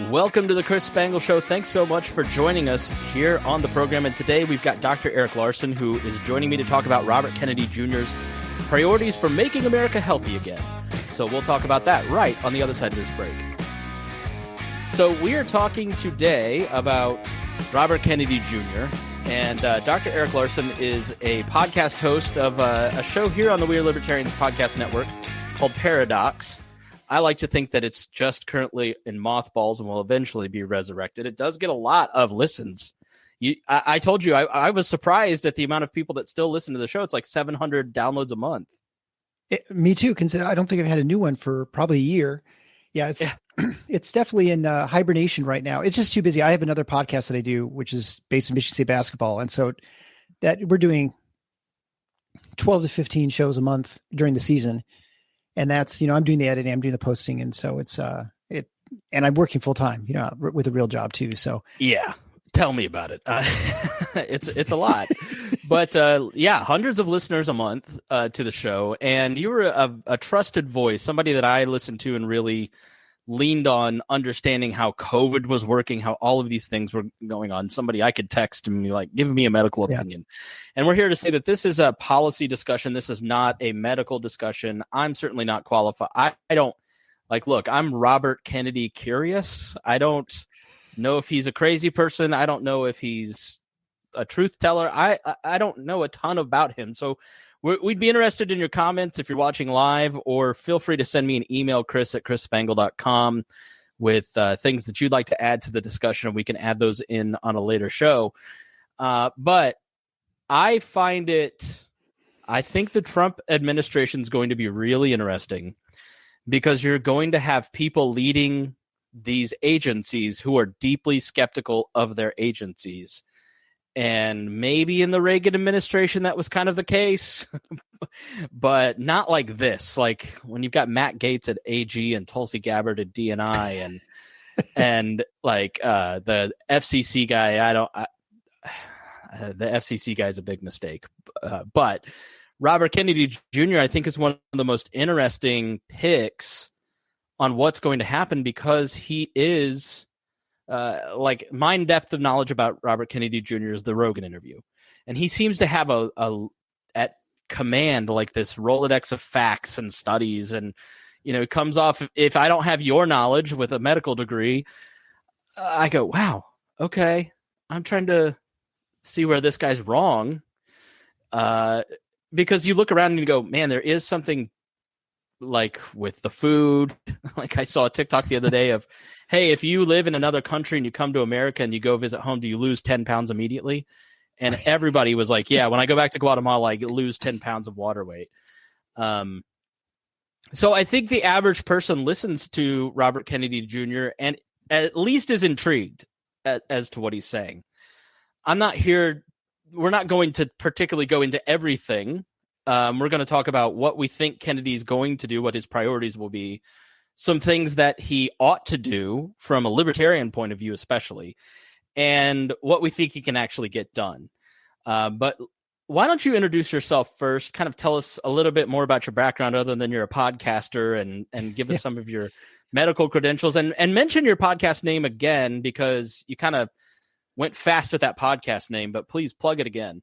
Welcome to the Chris Spangle Show. Thanks so much for joining us here on the program. And today we've got Dr. Eric Larson, who is joining me to talk about Robert Kennedy Jr.'s priorities for making America healthy again. So we'll talk about that right on the other side of this break. So we are talking today about Robert Kennedy Jr. And Dr. Eric Larson is a podcast host of a show here on the We Are Libertarians podcast network called Paradocs. I like to think that it's just currently in mothballs and will eventually be resurrected. It does get a lot of listens. I told you, I was surprised at the amount of people that still listen to the show. It's like 700 downloads a month. Me too. I don't think I've had a new one for probably a year. Yeah, it's definitely in hibernation right now. It's just too busy. I have another podcast that I do, which is based in Michigan State basketball. And so that we're doing 12 to 15 shows a month during the season. And that's, I'm doing the editing, I'm doing the posting. And so and I'm working full time, with a real job too. So yeah, tell me about it. It's a lot, but hundreds of listeners a month to the show. And you were a trusted voice, somebody that I listened to and really leaned on understanding how COVID was working, how all of these things were going on. Somebody I could text and be like, give me a medical opinion. And we're here to say that this is a policy discussion. This is not a medical discussion. I'm certainly not qualified. I don't look, I'm Robert Kennedy curious. I don't know if he's a crazy person. I don't know if he's a truth teller. I don't know a ton about him. So we'd be interested in your comments if you're watching live, or feel free to send me an email, chris@chrisspangle.com, with things that you'd like to add to the discussion, and we can add those in on a later show. But I think the Trump administration is going to be really interesting, because you're going to have people leading these agencies who are deeply skeptical of their agencies. And maybe in the Reagan administration, that was kind of the case, but not like this. Like when you've got Matt Gaetz at AG and Tulsi Gabbard at DNI and like the FCC guy, the FCC guy is a big mistake. But Robert Kennedy Jr., I think, is one of the most interesting picks on what's going to happen, because he is my depth of knowledge about Robert Kennedy Jr. is the Rogan interview. And he seems to have at command, like this Rolodex of facts and studies. And, it comes off, if I don't have your knowledge with a medical degree, I go, wow, okay. I'm trying to see where this guy's wrong. Because you look around and you go, man, there is something like with the food. Like I saw a TikTok the other day of, hey, if you live in another country and you come to America and you go visit home, do you lose 10 pounds immediately? And everybody was like, yeah, when I go back to Guatemala, I lose 10 pounds of water weight. So I think the average person listens to Robert Kennedy Jr. and at least is intrigued as to what he's saying. We're not going to particularly go into everything. We're going to talk about what we think Kennedy's going to do, what his priorities will be, some things that he ought to do from a libertarian point of view, especially, and what we think he can actually get done. But why don't you introduce yourself first, kind of tell us a little bit more about your background other than you're a podcaster, and give us some of your medical credentials, and mention your podcast name again, because you kind of went fast with that podcast name, but please plug it again.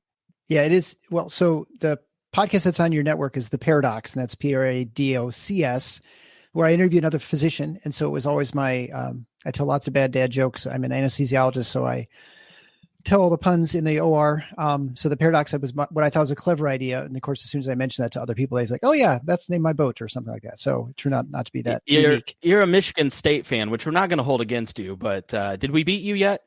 Yeah, it is. Well, so the podcast that's on your network is the Paradocs, and that's Paradocs, where I interview another physician. And so it was always I tell lots of bad dad jokes. I'm an anesthesiologist, so I tell all the puns in the OR. So the Paradox was what I thought was a clever idea. And of course, as soon as I mentioned that to other people, they're like, oh yeah, that's the name of my boat or something like that. So it turned out not to be that unique. You're a Michigan State fan, which we're not going to hold against you, but did we beat you yet?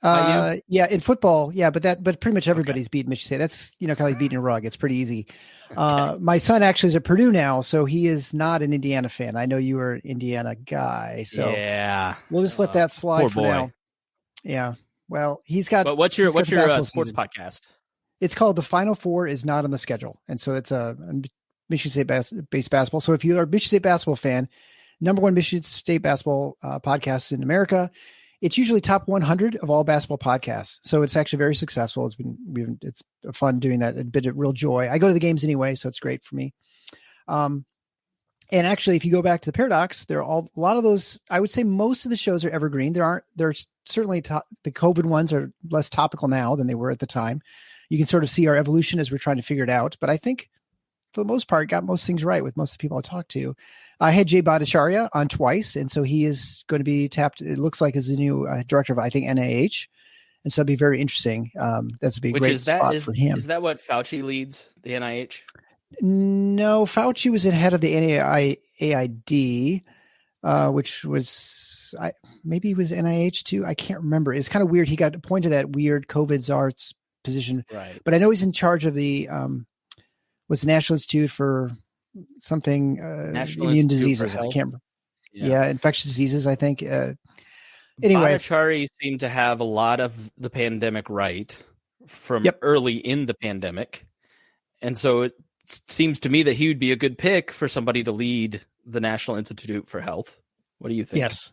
Yeah, in football. Yeah. But pretty much everybody's beaten Michigan State. That's, kind of like beating a rug. It's pretty easy. Okay. My son actually is at Purdue now, so he is not an Indiana fan. I know you were an Indiana guy, so yeah, we'll just let that slide for now. Yeah. Well, he's got. But what's your sports podcast? It's called The Final Four Is Not on the Schedule, and so it's a Michigan State based basketball. So if you are a Michigan State basketball fan, number one Michigan State basketball podcast in America. It's usually top 100 of all basketball podcasts. So it's actually very successful. It's fun doing that. A bit of real joy. I go to the games anyway, so it's great for me. And actually, if you go back to the Paradox, a lot of those, I would say most of the shows are evergreen. There's certainly the COVID ones are less topical now than they were at the time. You can sort of see our evolution as we're trying to figure it out. But I think for the most part, got most things right with most of the people I talked to. I had Jay Bhattacharya on twice. And so he is going to be tapped, it looks like, as the new director of, I think, NIH. And so it'd be very interesting. That's a great spot for him. Is that what Fauci leads, the NIH? No, Fauci was head of the NIAID, which was maybe he was NIH too. I can't remember. It's kind of weird. He got appointed that weird COVID czar's position, right? But I know he's in charge of the what's the National Institute for something immune diseases. I can't remember. Yeah, infectious diseases. I think. Anyway, Bhattacharya seemed to have a lot of the pandemic right from early in the pandemic, and so it seems to me that he would be a good pick for somebody to lead the National Institute for Health. What do you think? Yes,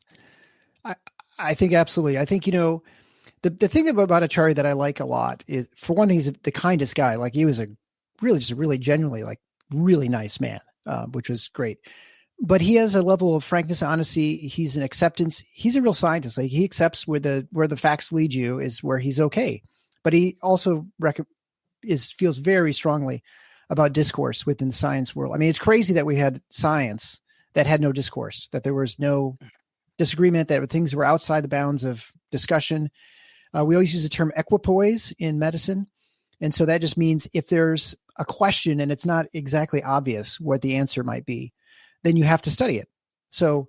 I think absolutely. I think, the thing about Bhattacharya that I like a lot is, for one thing, he's the kindest guy. Like, he was really genuinely, like, really nice man, which was great. But he has a level of frankness, honesty. He's an acceptance. He's a real scientist. Like, he accepts where the facts lead you is where he's okay. But he also feels very strongly about discourse within the science world. I mean, it's crazy that we had science that had no discourse, that there was no disagreement, that things were outside the bounds of discussion. We always use the term equipoise in medicine. And so that just means if there's a question and it's not exactly obvious what the answer might be, then you have to study it. So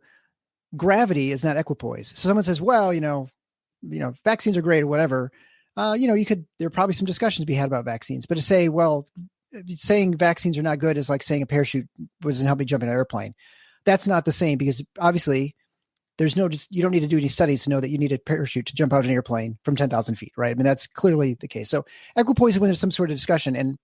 gravity is not equipoise. So someone says, well, vaccines are great or whatever. There are probably some discussions to be had about vaccines, but to say, well, saying vaccines are not good is like saying a parachute doesn't help me jump in an airplane. That's not the same, because obviously you don't need to do any studies to know that you need a parachute to jump out an airplane from 10,000 feet, right? I mean, that's clearly the case. So equipoise is when there's some sort of discussion and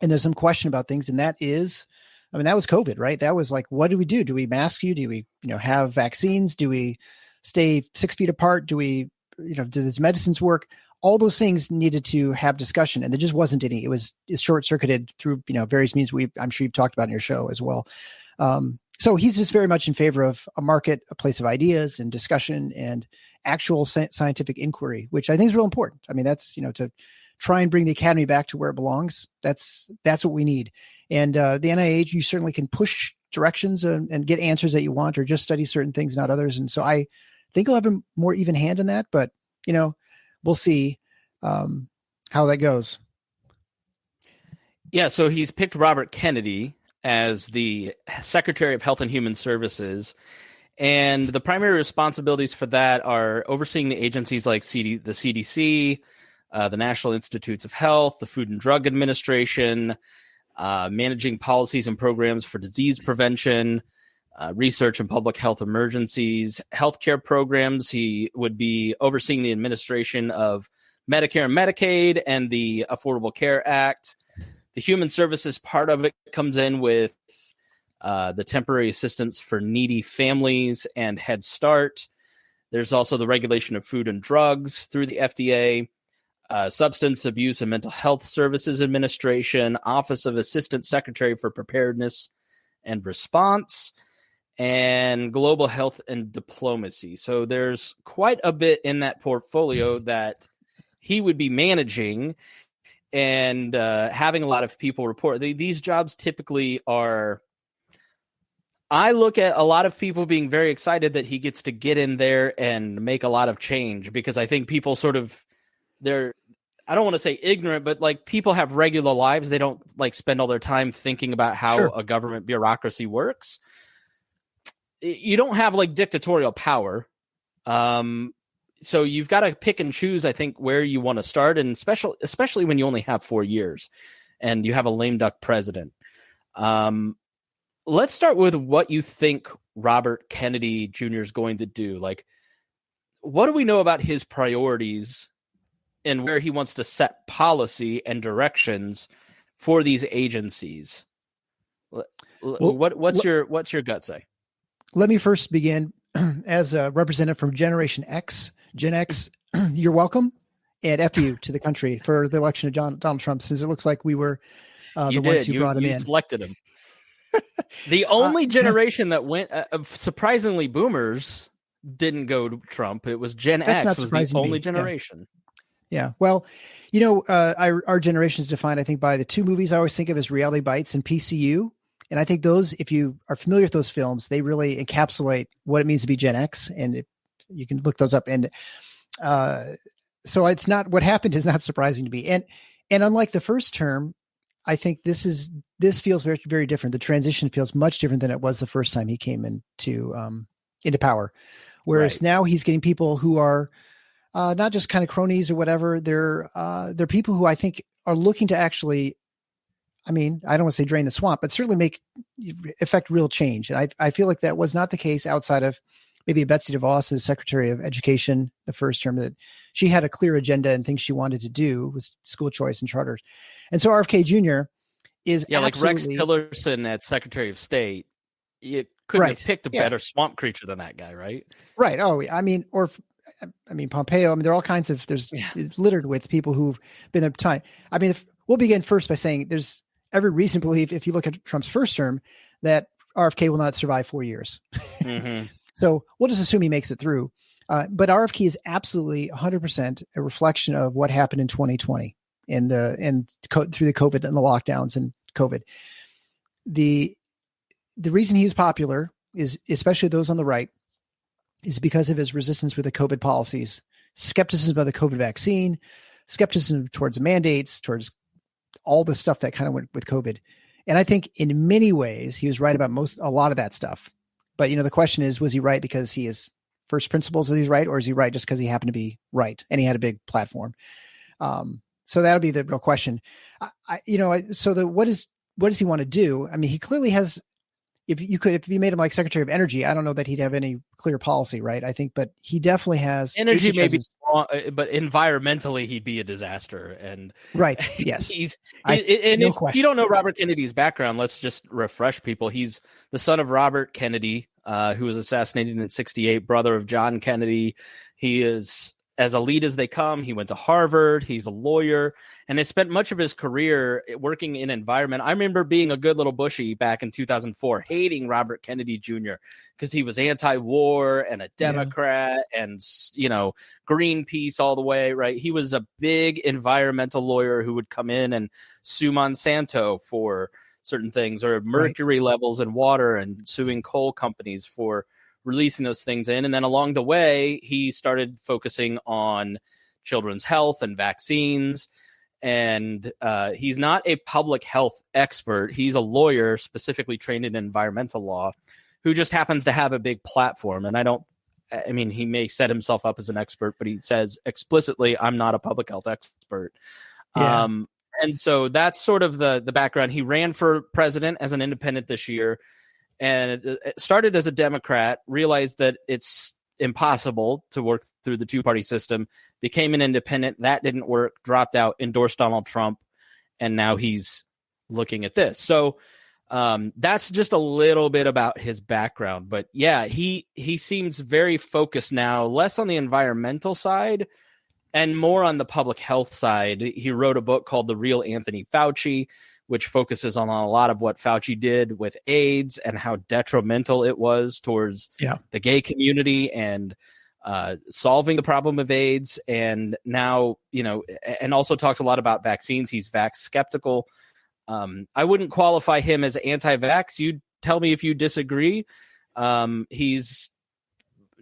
there's some question about things. And that was COVID, right? That was like, what do we do? Do we mask you? Do we, have vaccines? Do we stay 6 feet apart? Do we, do these medicines work? All those things needed to have discussion, and there just wasn't any. It's short-circuited through, various means I'm sure you've talked about in your show as well. So he's just very much in favor of a market, a place of ideas and discussion and actual scientific inquiry, which I think is real important. I mean, that's, to try and bring the academy back to where it belongs. That's what we need. And the NIH, you certainly can push directions and get answers that you want, or just study certain things, not others. And so I think he'll have a more even hand in that, but, we'll see how that goes. Yeah, so he's picked Robert Kennedy as the Secretary of Health and Human Services, and the primary responsibilities for that are overseeing the agencies like the CDC, the National Institutes of Health, the Food and Drug Administration, managing policies and programs for disease prevention, research and public health emergencies, healthcare programs. He would be overseeing the administration of Medicare and Medicaid and the Affordable Care Act. The human services part of it comes in with the temporary assistance for needy families and Head Start. There's also the regulation of food and drugs through the FDA, Substance Abuse and Mental Health Services Administration, Office of Assistant Secretary for Preparedness and Response, and Global Health and Diplomacy. So there's quite a bit in that portfolio that he would be managing and having a lot of people report. These jobs typically are, I look at a lot of people being very excited that he gets to get in there and make a lot of change, because I think people I don't want to say ignorant, but like, people have regular lives. They don't like spend all their time thinking about how a government bureaucracy works. You don't have like dictatorial power. So you've got to pick and choose, I think, where you want to start, and especially when you only have 4 years and you have a lame duck president. Let's start with what you think Robert Kennedy Jr. is going to do. Like, what do we know about his priorities and where he wants to set policy and directions for these agencies? What's your gut say? Let me first begin as a representative from Gen X. You're welcome, and F you to the country for the election of Donald Trump, since it looks like we were the ones who brought him in. You selected him. The only generation that went, surprisingly, boomers didn't go to Trump. It was Gen X was the only generation. Yeah. Well, our generation is defined, I think, by the two movies I always think of as Reality Bites and PCU. And I think those, if you are familiar with those films, they really encapsulate what it means to be Gen X. And you can look those up. And so it's not, what happened is not surprising to me. And unlike the first term, I think this feels very, very different. The transition feels much different than it was the first time he came into power. Whereas now he's getting people who are not just kind of cronies or whatever. They're people who I think are looking to actually, I mean, I don't want to say drain the swamp, but certainly affect real change. And I feel like that was not the case outside of maybe Betsy DeVos, as Secretary of Education, the first term, that she had a clear agenda and things she wanted to do with school choice and charters. And so RFK Jr. is like Rex Tillerson at Secretary of State. You couldn't have picked a better swamp creature than that guy, right? Right. Oh, I mean, Pompeo. I mean, there are all kinds of, it's littered with people who've been there time. I mean, we'll begin first by saying there's every reason to believe, if you look at Trump's first term, that RFK will not survive 4 years. Mm-hmm. So we'll just assume he makes it through. But RFK is absolutely 100% a reflection of what happened in 2020 through the COVID and the lockdowns and COVID. The reason he was popular is, especially those on the right, is because of his resistance with the COVID policies, skepticism about the COVID vaccine, skepticism towards the mandates, towards all the stuff that kind of went with COVID. And I think in many ways he was right about a lot of that stuff. But, the question is, was he right because he is first principles that he's right, or is he right just because he happened to be right and he had a big platform? So that'll be the real question. What does he want to do? I mean, he clearly has, if you made him like Secretary of Energy, I don't know that he'd have any clear policy, right? I think, but he definitely has energy, maybe, but environmentally he'd be a disaster. And right. Yes. If you don't know Robert Kennedy's background, let's just refresh people. He's the son of Robert Kennedy, who was assassinated in 1968, brother of John Kennedy. He is as elite as they come. He went to Harvard. He's a lawyer and has spent much of his career working in environment. I remember being a good little bushy back in 2004, hating Robert Kennedy Jr. because he was anti-war and a Democrat and, Greenpeace all the way, right? He was a big environmental lawyer who would come in and sue Monsanto for certain things, or mercury levels in water, and suing coal companies for releasing those things in. And then along the way, he started focusing on children's health and vaccines. And he's not a public health expert. He's a lawyer specifically trained in environmental law who just happens to have a big platform. And he may set himself up as an expert, but he says explicitly, I'm not a public health expert. Yeah. And so that's sort of the background. He ran for president as an independent this year. And it started as a Democrat, realized that it's impossible to work through the two-party system, became an independent. That didn't work, dropped out, endorsed Donald Trump, and now he's looking at this. So that's just a little bit about his background. But yeah, he seems very focused now, less on the environmental side and more on the public health side. He wrote a book called The Real Anthony Fauci, which focuses on a lot of what Fauci did with AIDS and how detrimental it was towards the gay community and solving the problem of AIDS. And now, and also talks a lot about vaccines. He's vax skeptical. I wouldn't qualify him as anti-vax. You tell me if you disagree. He's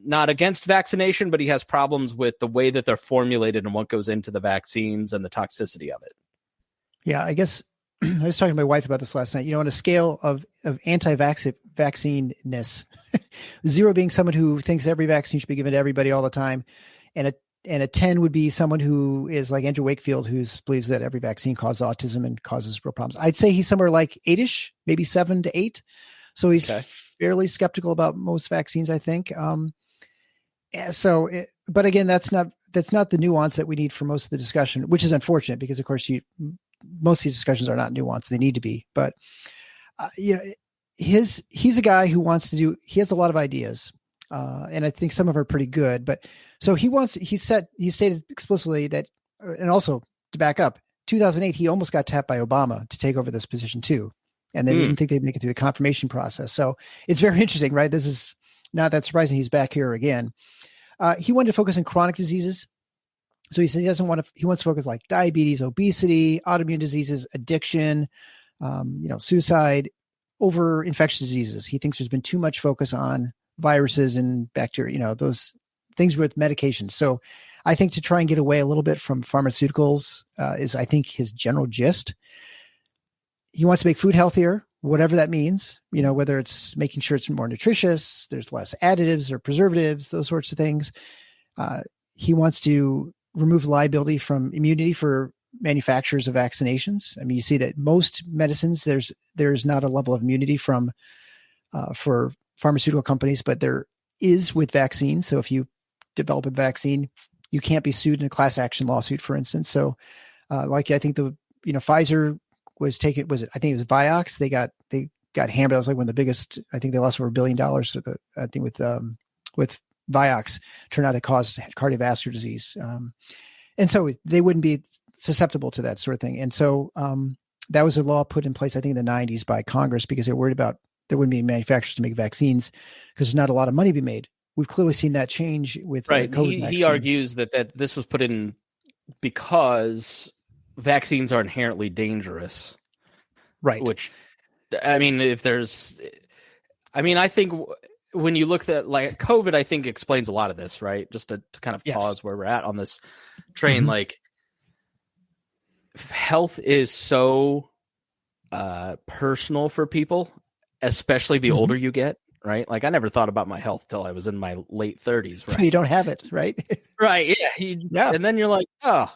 not against vaccination, but he has problems with the way that they're formulated and what goes into the vaccines and the toxicity of it. Yeah, I guess I was talking to my wife about this last night. On a scale of anti-vaccineness, 0 being someone who thinks every vaccine should be given to everybody all the time, and a 10 would be someone who is like Andrew Wakefield, who believes that every vaccine causes autism and causes real problems. I'd say he's somewhere like 8-ish, maybe 7 to 8. So he's fairly skeptical about most vaccines, I think. But again, that's not the nuance that we need for most of the discussion, which is unfortunate because, of course, most of these discussions are not nuanced. They need to be, but he's a guy who wants to do, he has a lot of ideas. And I think some of them are pretty good, but so he stated explicitly that, and also to back up, 2008, he almost got tapped by Obama to take over this position too. and they didn't think they'd make it through the confirmation process. So it's very interesting, right? This is not that surprising. He's back here again. He wanted to focus on chronic diseases. So he said he wants to focus like diabetes, obesity, autoimmune diseases, addiction, suicide, over infectious diseases. He thinks there's been too much focus on viruses and bacteria, those things with medications. So I think to try and get away a little bit from pharmaceuticals is, I think, his general gist. He wants to make food healthier, whatever that means, whether it's making sure it's more nutritious, there's less additives or preservatives, those sorts of things. He wants to remove liability from immunity for manufacturers of vaccinations. I mean, you see that most medicines, there's not a level of immunity for pharmaceutical companies, but there is with vaccines. So if you develop a vaccine, you can't be sued in a class action lawsuit, for instance. So I think Pfizer was taken, I think it was Vioxx. They got hammered. That was like one of the biggest, I think they lost over $1 billion with Vioxx, turned out to cause cardiovascular disease. And so they wouldn't be susceptible to that sort of thing. And so that was a law put in place, I think, in the 90s by Congress, because they're worried about there wouldn't be manufacturers to make vaccines because there's not a lot of money to be made. We've clearly seen that change with right. COVID vaccine. He argues that this was put in because vaccines are inherently dangerous. Right. Which, I mean, I think when you look at like COVID, I think explains a lot of this, right? Just to kind of pause where we're at on this train, Mm-hmm. like health is so personal for people, especially the older you get, right? Like I never thought about my health till I was in my late 30s, right? So you don't have it, right? Right. Yeah. And then you're like, oh,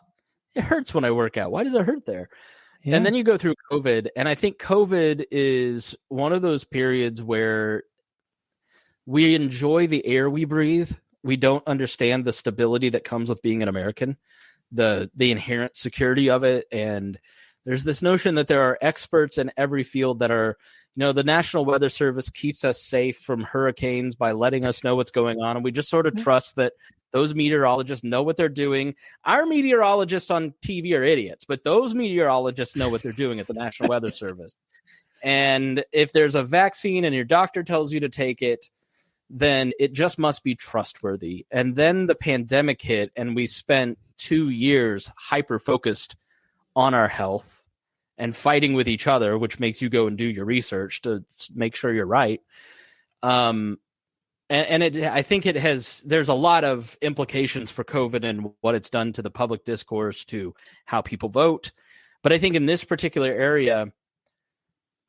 it hurts when I work out. Why does it hurt there? Yeah. And then you go through COVID. And I think COVID is one of those periods where we enjoy the air we breathe. We don't understand the stability that comes with being an American, the inherent security of it. And there's this notion that there are experts in every field that are, the National Weather Service keeps us safe from hurricanes by letting us know what's going on. And we just sort of trust that those meteorologists know what they're doing. Our meteorologists on TV are idiots, but those meteorologists know what they're doing at the National Weather Service. And if there's a vaccine and your doctor tells you to take it, then it just must be trustworthy. And then the pandemic hit and we spent 2 years hyper-focused on our health and fighting with each other, which makes you go and do your research to make sure you're right. I think there's a lot of implications for COVID and what it's done to the public discourse, to how people vote. But I think in this particular area,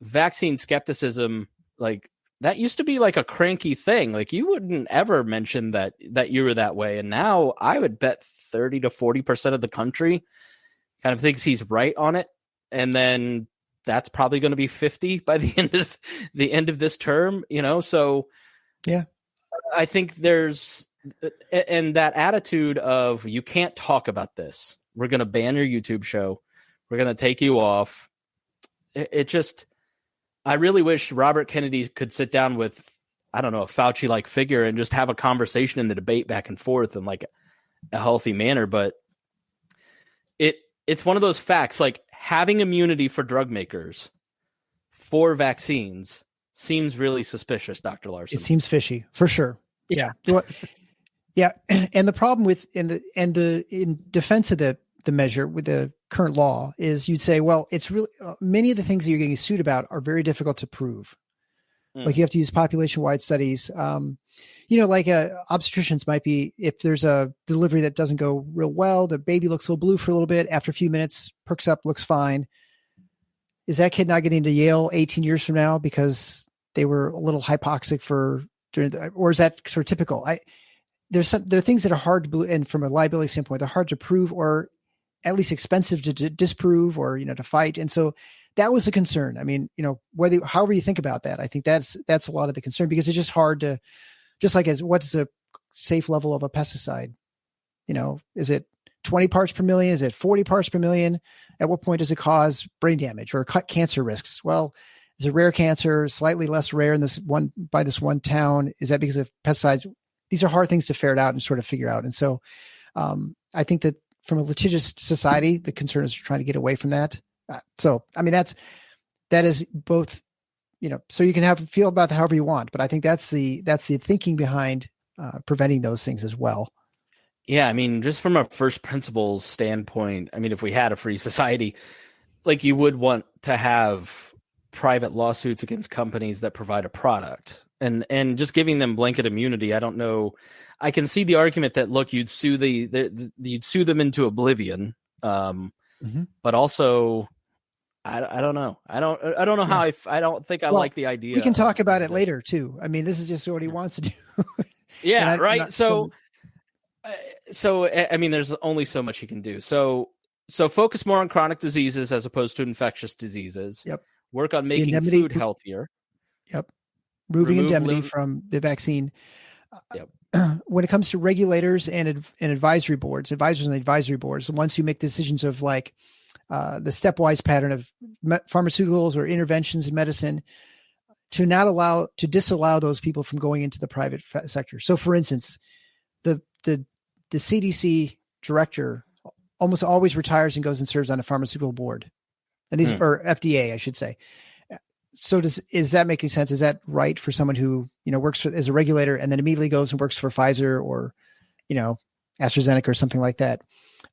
vaccine skepticism, like that used to be like a cranky thing. Like you wouldn't ever mention that you were that way. And now I would bet 30 to 40% of the country kind of thinks he's right on it. And then that's probably going to be 50 by the end of this term, So yeah, I think there's and that attitude of you can't talk about this. We're going to ban your YouTube show. We're going to take you off. It just, I really wish Robert Kennedy could sit down with, I don't know, a Fauci-like figure and just have a conversation and a debate back and forth in like a healthy manner. But it's one of those facts, like having immunity for drug makers for vaccines seems really suspicious, Dr. Larson. It seems fishy for sure. Yeah. Yeah. And the problem in defense of the measure with the current law is you'd say, well, it's really many of the things that you're getting sued about are very difficult to prove. Like you have to use population-wide studies. Obstetricians might be, if there's a delivery that doesn't go real well, the baby looks a little blue for a little bit. After a few minutes, perks up, looks fine. Is that kid not getting to Yale 18 years from now because they were a little hypoxic or is that sort of typical? There are things that are hard to believe, and from a liability standpoint, they're hard to prove or at least expensive to disprove or, to fight. And so that was the concern. I mean, however you think about that, I think that's a lot of the concern, because it's just hard to, just like what's the safe level of a pesticide? Is it 20 parts per million? Is it 40 parts per million? At what point does it cause brain damage or cut cancer risks? Well, is it rare cancer, slightly less rare in this one town? Is that because of pesticides? These are hard things to ferret out and sort of figure out. And so I think that from a litigious society, the concern is trying to get away from that. So, I mean, that is both so you can feel about that however you want, but I think that's the thinking behind preventing those things as well. Yeah, I mean, just from a first principles standpoint, I mean, if we had a free society, like you would want to have private lawsuits against companies that provide a product, and just giving them blanket immunity. I don't know. I can see the argument that, look, you'd sue you'd sue them into oblivion, but also I don't know. I don't know how I don't think I like the idea. We can talk about it later too. I mean, this is just what he wants to do. Yeah, right. So I mean, there's only so much you can do. So focus more on chronic diseases as opposed to infectious diseases. Yep. Work on making food healthier. Yep. Remove indemnity from the vaccine. Yep. When it comes to regulators and advisory boards, advisors and advisory boards, the ones who make decisions of like the stepwise pattern of pharmaceuticals or interventions in medicine, to disallow those people from going into the private sector. So, for instance, the CDC director almost always retires and goes and serves on a pharmaceutical board, and these or FDA, I should say. So is that making sense? Is that right for someone who, works as a regulator and then immediately goes and works for Pfizer or, AstraZeneca or something like that?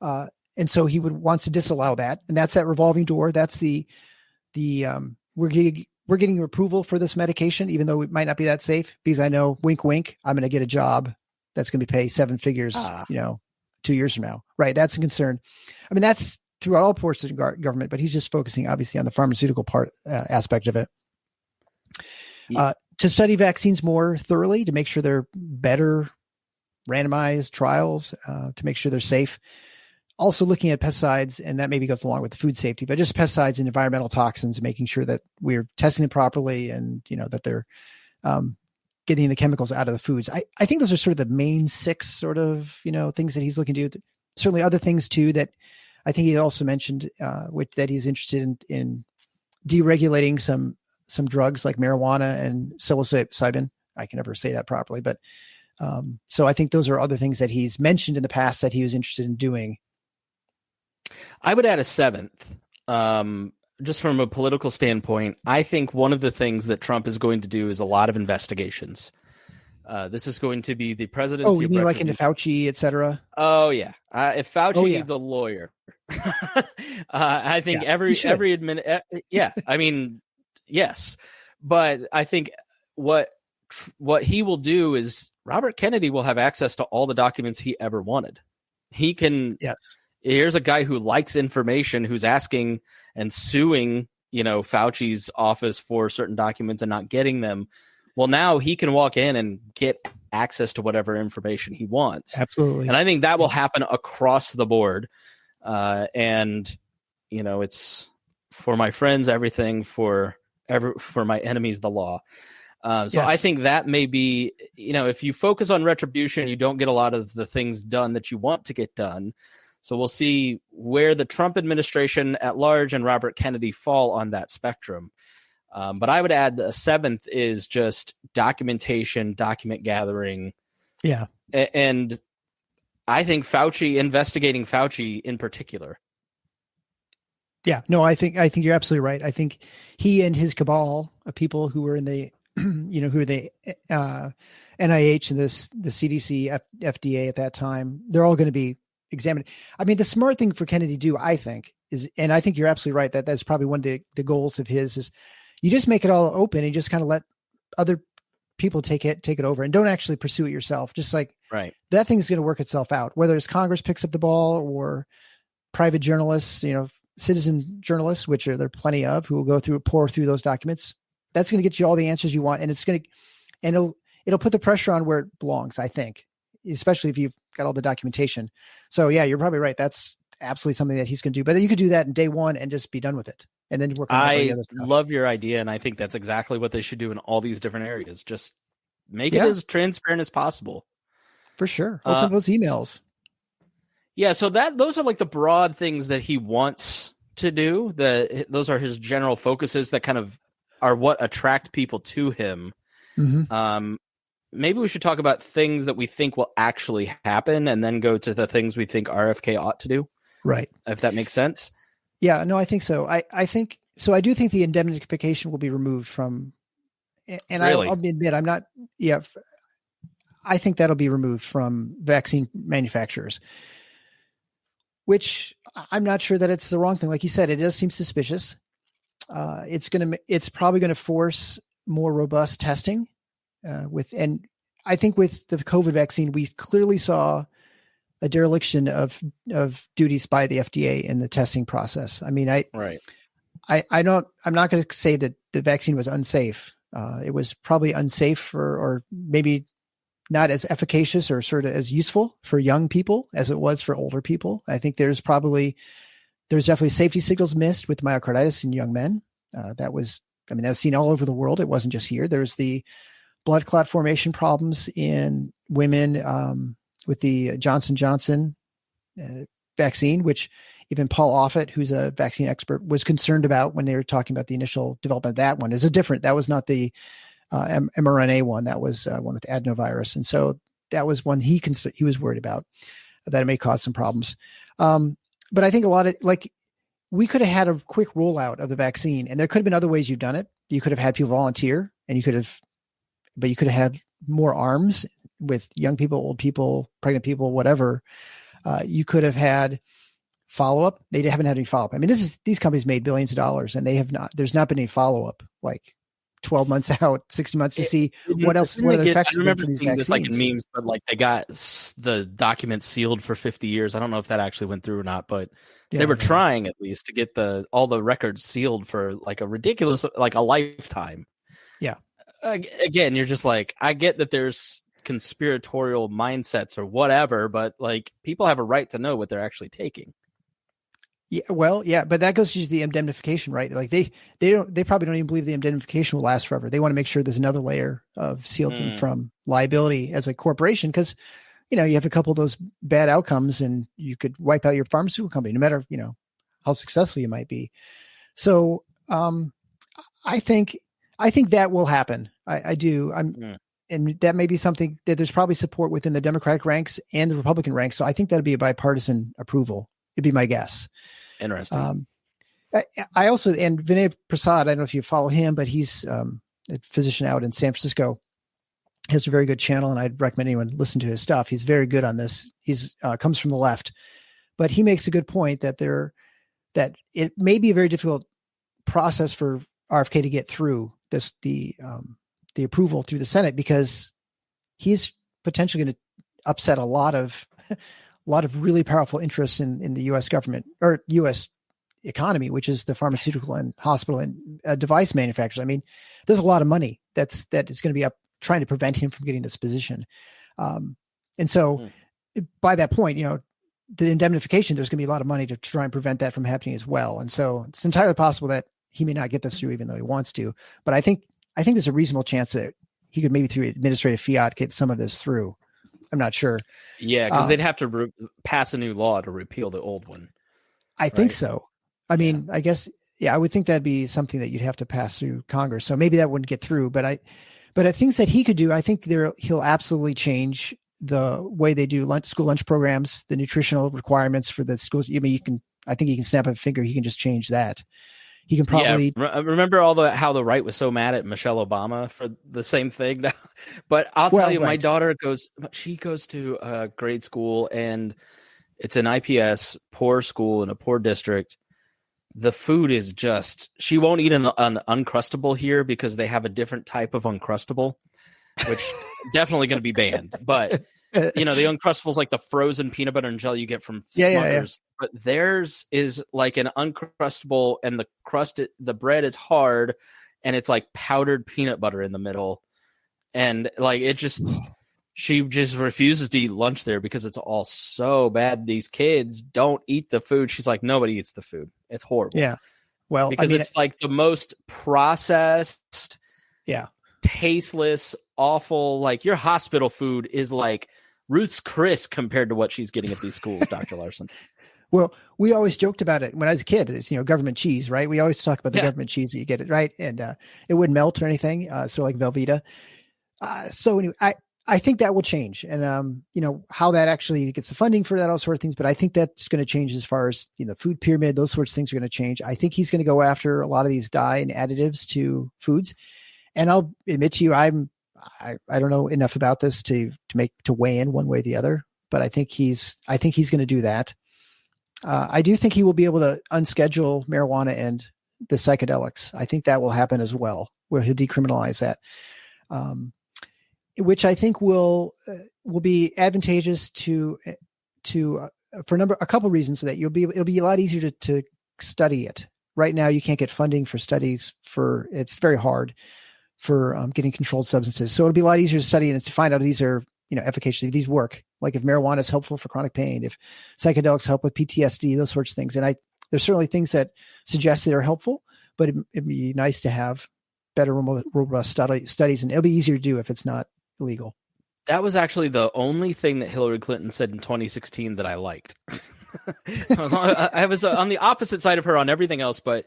And so he wants to disallow that. And that's that revolving door. That's we're getting approval for this medication, even though it might not be that safe, because I know, wink, wink, I'm going to get a job that's going to be paid 7 figures, 2 years from now. Right. That's a concern. I mean, that's throughout all portions of government, but he's just focusing obviously on the pharmaceutical part aspect of it. To study vaccines more thoroughly, to make sure they're better randomized trials, to make sure they're safe. Also looking at pesticides, and that maybe goes along with the food safety, but just pesticides and environmental toxins, and making sure that we're testing them properly and, that they're getting the chemicals out of the foods. I think those are sort of the main 6 sort of, things that he's looking to do. Certainly other things too, that I think he also mentioned, that he's interested in deregulating some drugs like marijuana and psilocybin. I can never say that properly, but so I think those are other things that he's mentioned in the past that he was interested in doing. I would add a 7th, just from a political standpoint. I think one of the things that Trump is going to do is a lot of investigations. This is going to be the presidency. Oh, you mean like into Fauci, et cetera? Oh, yeah. If Fauci needs a lawyer, I think every I mean, yes. But I think what he will do is Robert Kennedy will have access to all the documents he ever wanted. He can. Yes. Here's a guy who likes information, who's asking and suing, Fauci's office for certain documents and not getting them. Well, now he can walk in and get access to whatever information he wants. Absolutely. And I think that will happen across the board. And, it's for my friends, everything, for my enemies, the law. So I think that may be, if you focus on retribution, you don't get a lot of the things done that you want to get done. So we'll see where the Trump administration at large and Robert Kennedy fall on that spectrum. But I would add the 7th is just documentation, document gathering. Yeah. And I think investigating Fauci in particular. Yeah, no, I think you're absolutely right. I think he and his cabal of people who were in the, who are the NIH and the CDC, FDA at that time, they're all going to be examined. I mean, the smart thing for Kennedy to do, I think, is, and I think you're absolutely right, that's probably one of the goals of his is you just make it all open and just kind of let other people take it over and don't actually pursue it yourself. Just like that thing's going to work itself out, whether it's Congress picks up the ball or private journalists, citizen journalists, which there are plenty of, who will pour through those documents. That's going to get you all the answers you want. And it'll put the pressure on where it belongs, I think, especially if you've got all the documentation. So yeah, you're probably right. That's absolutely something that he's going to do, but you could do that in day one and just be done with it. And then work on all the other stuff. I love your idea. And I think that's exactly what they should do in all these different areas. Just make it as transparent as possible. For sure. Open those emails. Yeah. So those are like the broad things that he wants to do. Those are his general focuses that kind of are what attract people to him. Mm-hmm. Maybe we should talk about things that we think will actually happen and then go to the things we think RFK ought to do. Right. If that makes sense. Yeah, no, I think so. I think so. I do think the indemnification will be removed from And Really? I'll admit, I'm not, yeah, I think that'll be removed from vaccine manufacturers, which I'm not sure that it's the wrong thing. Like you said, it does seem suspicious. It's probably going to force more robust testing and I think with the COVID vaccine, we clearly saw a dereliction of duties by the FDA in the testing process. I mean, Right. I'm not going to say that the vaccine was unsafe. It was probably unsafe or maybe not as efficacious or sort of as useful for young people as it was for older people. I think there's definitely safety signals missed with myocarditis in young men. That's seen all over the world. It wasn't just here. There's the blood clot formation problems in women with the Johnson & Johnson vaccine, which even Paul Offit, who's a vaccine expert, was concerned about when they were talking about the initial development of that one. That was not the mRNA one. That was one with adenovirus. And so that was one he was worried about, that it may cause some problems. But I think we could have had a quick rollout of the vaccine, and there could have been other ways you've done it. You could have had people volunteer, and you could have had more arms with young people, old people, pregnant people, whatever. You could have had follow-up. They haven't had any follow-up. I mean, these companies made billions of dollars, and there's not been any follow-up, like 12 months out, 60 months to see what else, what other effects. I remember seeing this like in memes, but like they got the documents sealed for 50 years. I don't know if that actually went through or not, but they were trying at least to get all the records sealed for like a ridiculous, like a lifetime. Yeah. Again, you're just like, I get that there's conspiratorial mindsets or whatever, but like people have a right to know what they're actually taking. Yeah, well, yeah, but that goes to the indemnification, right? Like they probably don't even believe the indemnification will last forever. They want to make sure there's another layer of shielding from liability as a corporation, because you have a couple of those bad outcomes, and you could wipe out your pharmaceutical company, no matter how successful you might be. So, I think that will happen. I do. And that may be something that there's probably support within the Democratic ranks and the Republican ranks. So I think that'd be a bipartisan approval. It'd be my guess. Interesting. I also, and Vinay Prasad, I don't know if you follow him, but he's a physician out in San Francisco, has a very good channel, and I'd recommend anyone listen to his stuff. He's very good on this. He's comes from the left, but he makes a good point that it may be a very difficult process for RFK to get through the approval through the Senate, because he's potentially going to upset a lot of really powerful interests in the U.S. government or U.S. economy, which is the pharmaceutical and hospital and device manufacturers. I mean, there's a lot of money that is going to be up trying to prevent him from getting this position. And so by that point, the indemnification, there's going to be a lot of money to try and prevent that from happening as well. And so it's entirely possible that he may not get this through, even though he wants to. But I think there's a reasonable chance that he could maybe through administrative fiat get some of this through. I'm not sure. Yeah, because they'd have to pass a new law to repeal the old one. I think so. I mean, I guess, I would think that'd be something that you'd have to pass through Congress. So maybe that wouldn't get through. But things that he could do, I think he'll absolutely change the way they do school lunch programs, the nutritional requirements for the schools. I mean, I think he can snap a finger. He can just change that. He can probably remember how the right was so mad at Michelle Obama for the same thing. But I'll tell you, my daughter goes to a grade school, and it's an IPS, poor school in a poor district. The food is she won't eat an Uncrustable here because they have a different type of Uncrustable, which definitely going to be banned. But the Uncrustables, like the frozen peanut butter and jelly you get from Smucker's, but theirs is like an Uncrustable, and the bread is hard, and it's like powdered peanut butter in the middle, and like she just refuses to eat lunch there because it's all so bad. These kids don't eat the food. She's like, nobody eats the food. It's horrible. Yeah, well, because it's like the most processed, tasteless, awful. Like your hospital food is like Ruth's Chris compared to what she's getting at these schools, Dr. Larson. Well, we always joked about it when I was a kid. It's, government cheese, right? We always talk about the government cheese that you get it, right? And it wouldn't melt or anything. Sort of like Velveeta. So anyway, I think that will change. And, how that actually gets the funding for that, all sort of things. But I think that's going to change as far as, food pyramid, those sorts of things are going to change. I think he's going to go after a lot of these dye and additives to foods. and I'll admit to you, I don't know enough about this to weigh in one way or the other, but I think he's going to do that. I do think he will be able to unschedule marijuana and the psychedelics. I think that will happen as well, where he'll decriminalize that, which I think will be advantageous for a couple of reasons. That it'll be a lot easier to study it. Right now, you can't get funding for studies it's very hard for getting controlled substances. So it'll be a lot easier to study and to find out if these are, efficacious, if these work. Like if marijuana is helpful for chronic pain, if psychedelics help with PTSD, those sorts of things. And there's certainly things that suggest that are helpful, but it'd be nice to have better, robust studies, and it'll be easier to do if it's not illegal. That was actually the only thing that Hillary Clinton said in 2016 that I liked. I was on the opposite side of her on everything else, but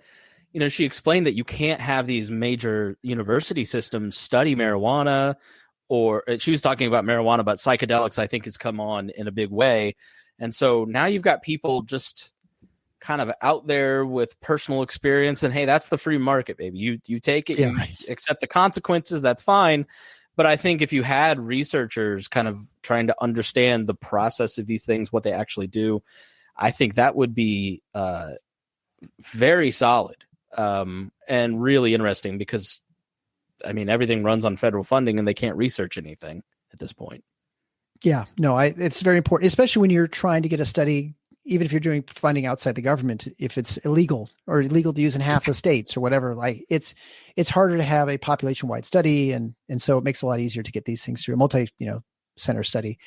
she explained that you can't have these major university systems study marijuana, or she was talking about marijuana, but psychedelics, I think, has come on in a big way. And so now you've got people just kind of out there with personal experience, and hey, that's the free market, baby. You take it, you accept the consequences, that's fine. But I think if you had researchers kind of trying to understand the process of these things, what they actually do, I think that would be very solid and really interesting, because everything runs on federal funding and they can't research anything at this point. Yeah, no, it's very important, especially when you're trying to get a study, even if you're doing funding outside the government, if it's illegal or illegal to use in half the states or whatever, like it's harder to have a population-wide study. And so it makes it a lot easier to get these things through a multi-center study.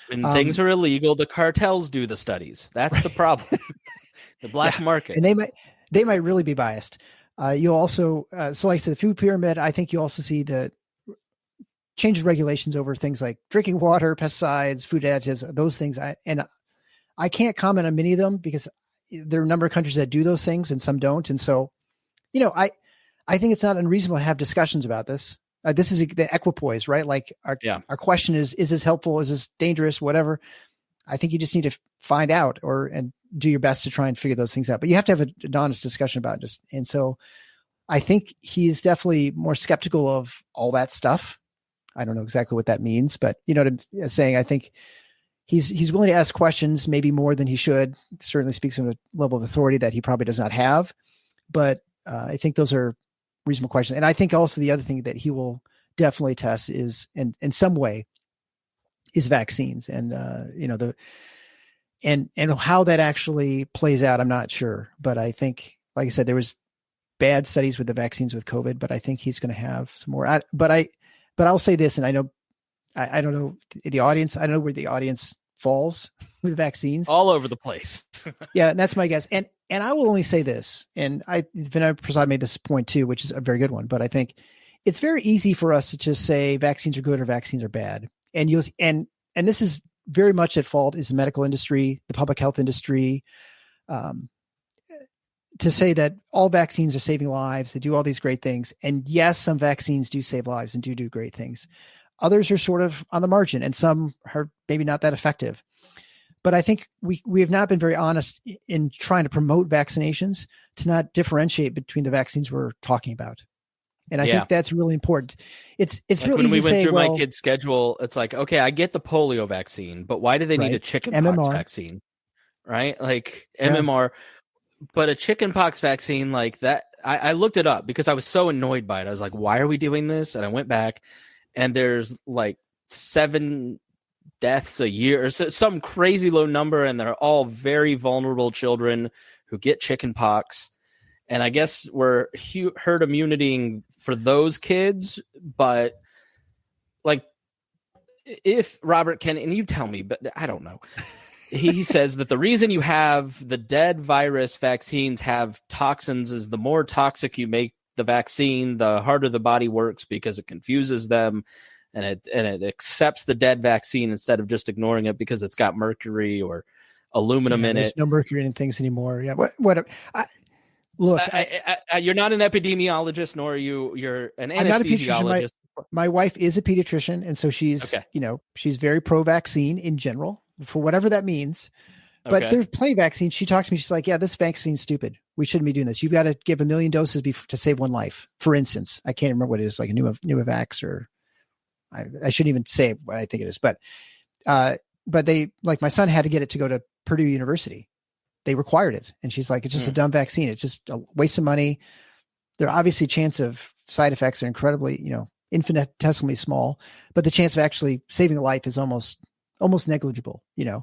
When things are illegal, the cartels do the studies. That's the problem. The black market. And they might really be biased. You'll also, so like I said, the food pyramid, I think you also see the change in regulations over things like drinking water, pesticides, food additives, those things. I can't comment on many of them because there are a number of countries that do those things and some don't. And so, I think it's not unreasonable to have discussions about this. This is the equipoise, right? Like our question is this helpful? Is this dangerous? Whatever. I think you just need to find out and do your best to try and figure those things out, but you have to have an honest discussion about it. And so I think he's definitely more skeptical of all that stuff. I don't know exactly what that means, but you know what I'm saying? I think he's willing to ask questions, maybe more than he should. Certainly speaks from a level of authority that he probably does not have, but I think those are reasonable questions. And I think also the other thing that he will definitely test is in some way is vaccines, and and how that actually plays out, I'm not sure. But I think, like I said, there was bad studies with the vaccines with COVID, but I think he's going to have some more. But I'll say this, and I don't know the audience. I don't know where the audience falls with vaccines. All over the place. Yeah, and that's my guess. And I will only say this, and Vinay Prasad made this point too, which is a very good one. But I think it's very easy for us to just say vaccines are good or vaccines are bad. And this is very much at fault is the medical industry, the public health industry, to say that all vaccines are saving lives. They do all these great things. And yes, some vaccines do save lives and do great things. Others are sort of on the margin, and some are maybe not that effective. But I think we have not been very honest in trying to promote vaccinations to not differentiate between the vaccines we're talking about. And I think that's really important. It's like really easy to say, when we went through my kid's schedule, it's like, okay, I get the polio vaccine, but why do they need a chickenpox vaccine? Right? Like MMR, but a chickenpox vaccine like that, I looked it up because I was so annoyed by it. I was like, why are we doing this? And I went back, and there's like 7 deaths a year, or some crazy low number, and they're all very vulnerable children who get chickenpox. And I guess we're herd immunitying for those kids, but like if Robert Kennedy, and you tell me, but I don't know. He says that the reason you have the dead virus vaccines have toxins is the more toxic you make the vaccine, the harder the body works because it confuses them, and it accepts the dead vaccine instead of just ignoring it because it's got mercury or aluminum in it. There's no mercury in things anymore. Yeah. Look, you're not an epidemiologist, nor you're an anesthesiologist. My wife is a pediatrician, and so she's, she's very pro-vaccine in general, for whatever that means. But there's plenty of vaccines. She talks to me. She's like, "Yeah, this vaccine's stupid. we shouldn't be doing this. You've got to give 1 million doses to save one life. For instance, I can't remember what it is, like a Pneumovax, or I shouldn't even say what I think it is, but they, like, my son had to get it to go to Purdue University. They required it. And she's like, it's just a dumb vaccine. It's just a waste of money. There are obviously chance of side effects are incredibly, infinitesimally small, but the chance of actually saving a life is almost negligible, Now,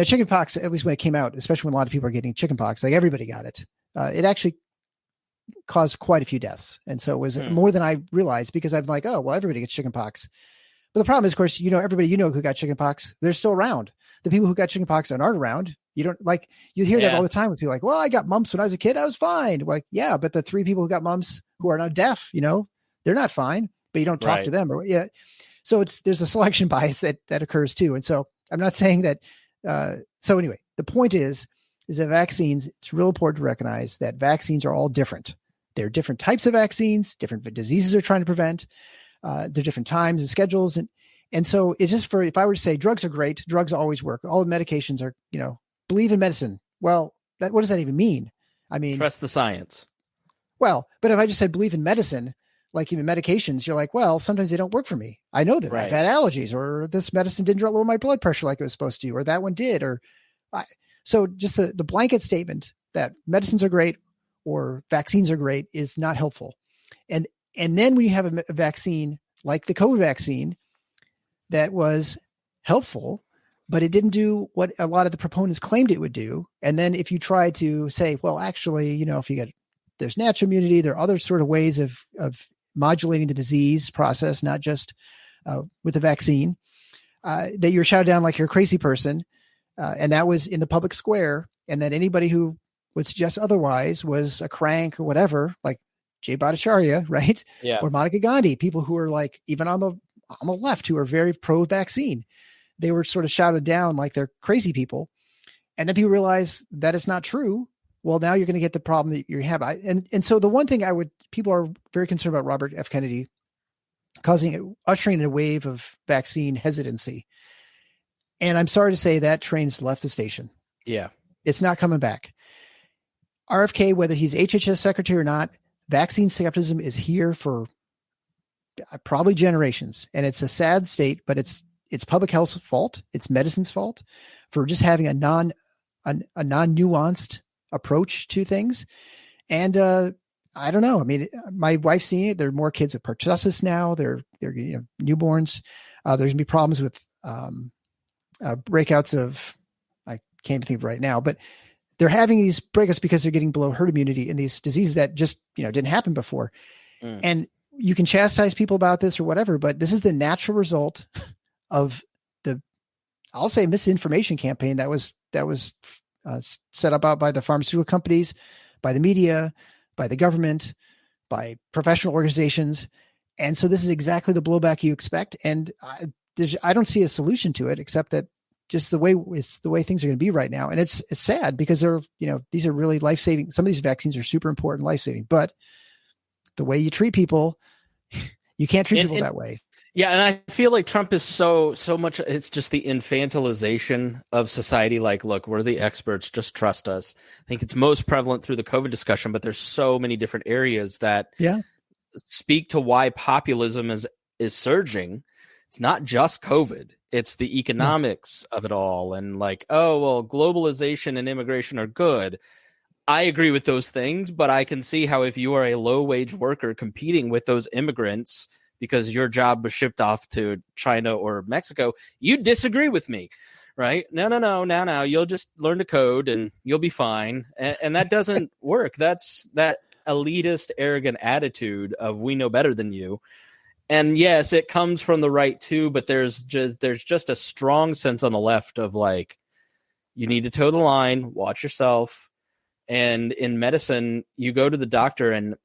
chickenpox, at least when it came out, especially when a lot of people are getting chickenpox, like everybody got it. It actually caused quite a few deaths. And so it was more than I realized, because I'm like, oh, well, everybody gets chickenpox. But the problem is, of course, everybody who got chickenpox, they're still around. The people who got chickenpox aren't around. You don't, like, you hear that all the time with people like, well, I got mumps when I was a kid. I was fine. Like, yeah, but the 3 people who got mumps who are now deaf, they're not fine, but you don't talk to them. So there's a selection bias that occurs too. And so I'm not saying that. So anyway, the point is that vaccines, it's real important to recognize that vaccines are all different. There are different types of vaccines, different diseases they're trying to prevent. They're different times and schedules. And so it's just if I were to say drugs are great, drugs always work. All the medications are, believe in medicine. Well, what does that even mean? I mean, trust the science. Well, but if I just said believe in medicine, like even medications, you're like, well, sometimes they don't work for me. I know that I've had allergies, or this medicine didn't lower my blood pressure like it was supposed to, or that one did. So just the blanket statement that medicines are great or vaccines are great is not helpful. And then when you have a vaccine like the COVID vaccine that was helpful, but it didn't do what a lot of the proponents claimed it would do. And then if you try to say, well, actually, if there's natural immunity, there are other sort of ways of modulating the disease process, not just with the vaccine, that you're shouted down like you're a crazy person. And that was in the public square. And that anybody who would suggest otherwise was a crank or whatever, like Jay Bhattacharya, right? Yeah. Or Monica Gandhi, people who are like, even on the left, who are very pro-vaccine. They were sort of shouted down like they're crazy people. And then people realize that it's not true. Well, now you're going to get the problem that you have. And so the one thing people are very concerned about Robert F. Kennedy ushering in a wave of vaccine hesitancy. And I'm sorry to say that train's left the station. Yeah. It's not coming back. RFK, whether he's HHS secretary or not, vaccine skepticism is here for probably generations. And it's a sad state, but it's public health's fault. It's medicine's fault for just having a non-nuanced approach to things. And I don't know. I mean, my wife's seen it. There are more kids with pertussis now. They're newborns. There's going to be problems with breakouts of, I can't think of right now, but they're having these breakouts because they're getting below herd immunity in these diseases that just, didn't happen before. And you can chastise people about this or whatever, but this is the natural result of I'll say misinformation campaign that was set up by the pharmaceutical companies, by the media, by the government, by professional organizations. And so this is exactly the blowback you expect. And I don't see a solution to it, except that just the way things are going to be right now. And it's sad because these are really life-saving. Some of these vaccines are super important, life-saving, but the way you treat people, you can't treat people that way. Yeah. And I feel like Trump is so much, it's just the infantilization of society. Like, look, we're the experts, just trust us. I think it's most prevalent through the COVID discussion, but there's so many different areas that speak to why populism is surging. It's not just COVID. It's the economics of it all. And like, oh, well, globalization and immigration are good. I agree with those things, but I can see how if you are a low-wage worker competing with those immigrants because your job was shipped off to China or Mexico, you disagree with me, right? No. Now you'll just learn to code and you'll be fine. And that doesn't work. That's that elitist, arrogant attitude of we know better than you. And yes, it comes from the right too, but there's just a strong sense on the left of like, you need to toe the line, watch yourself. And in medicine, you go to the doctor and,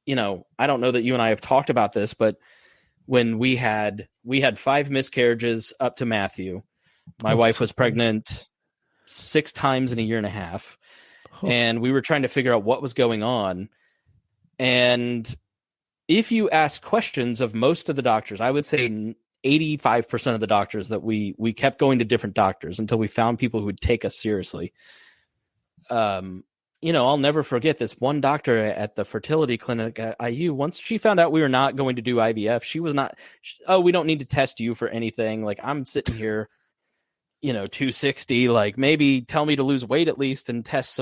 I don't know that you and I have talked about this, but when we had 5 miscarriages up to Matthew, my wife was pregnant 6 times in a year and a half. And we were trying to figure out what was going on. And if you ask questions of most of the doctors, I would say 85% of the doctors that we kept going to different doctors until we found people who would take us seriously. I'll never forget this one doctor at the fertility clinic at IU. Once she found out we were not going to do IVF, she was not, we don't need to test you for anything. Like, I'm sitting here, 260, like, maybe tell me to lose weight at least and test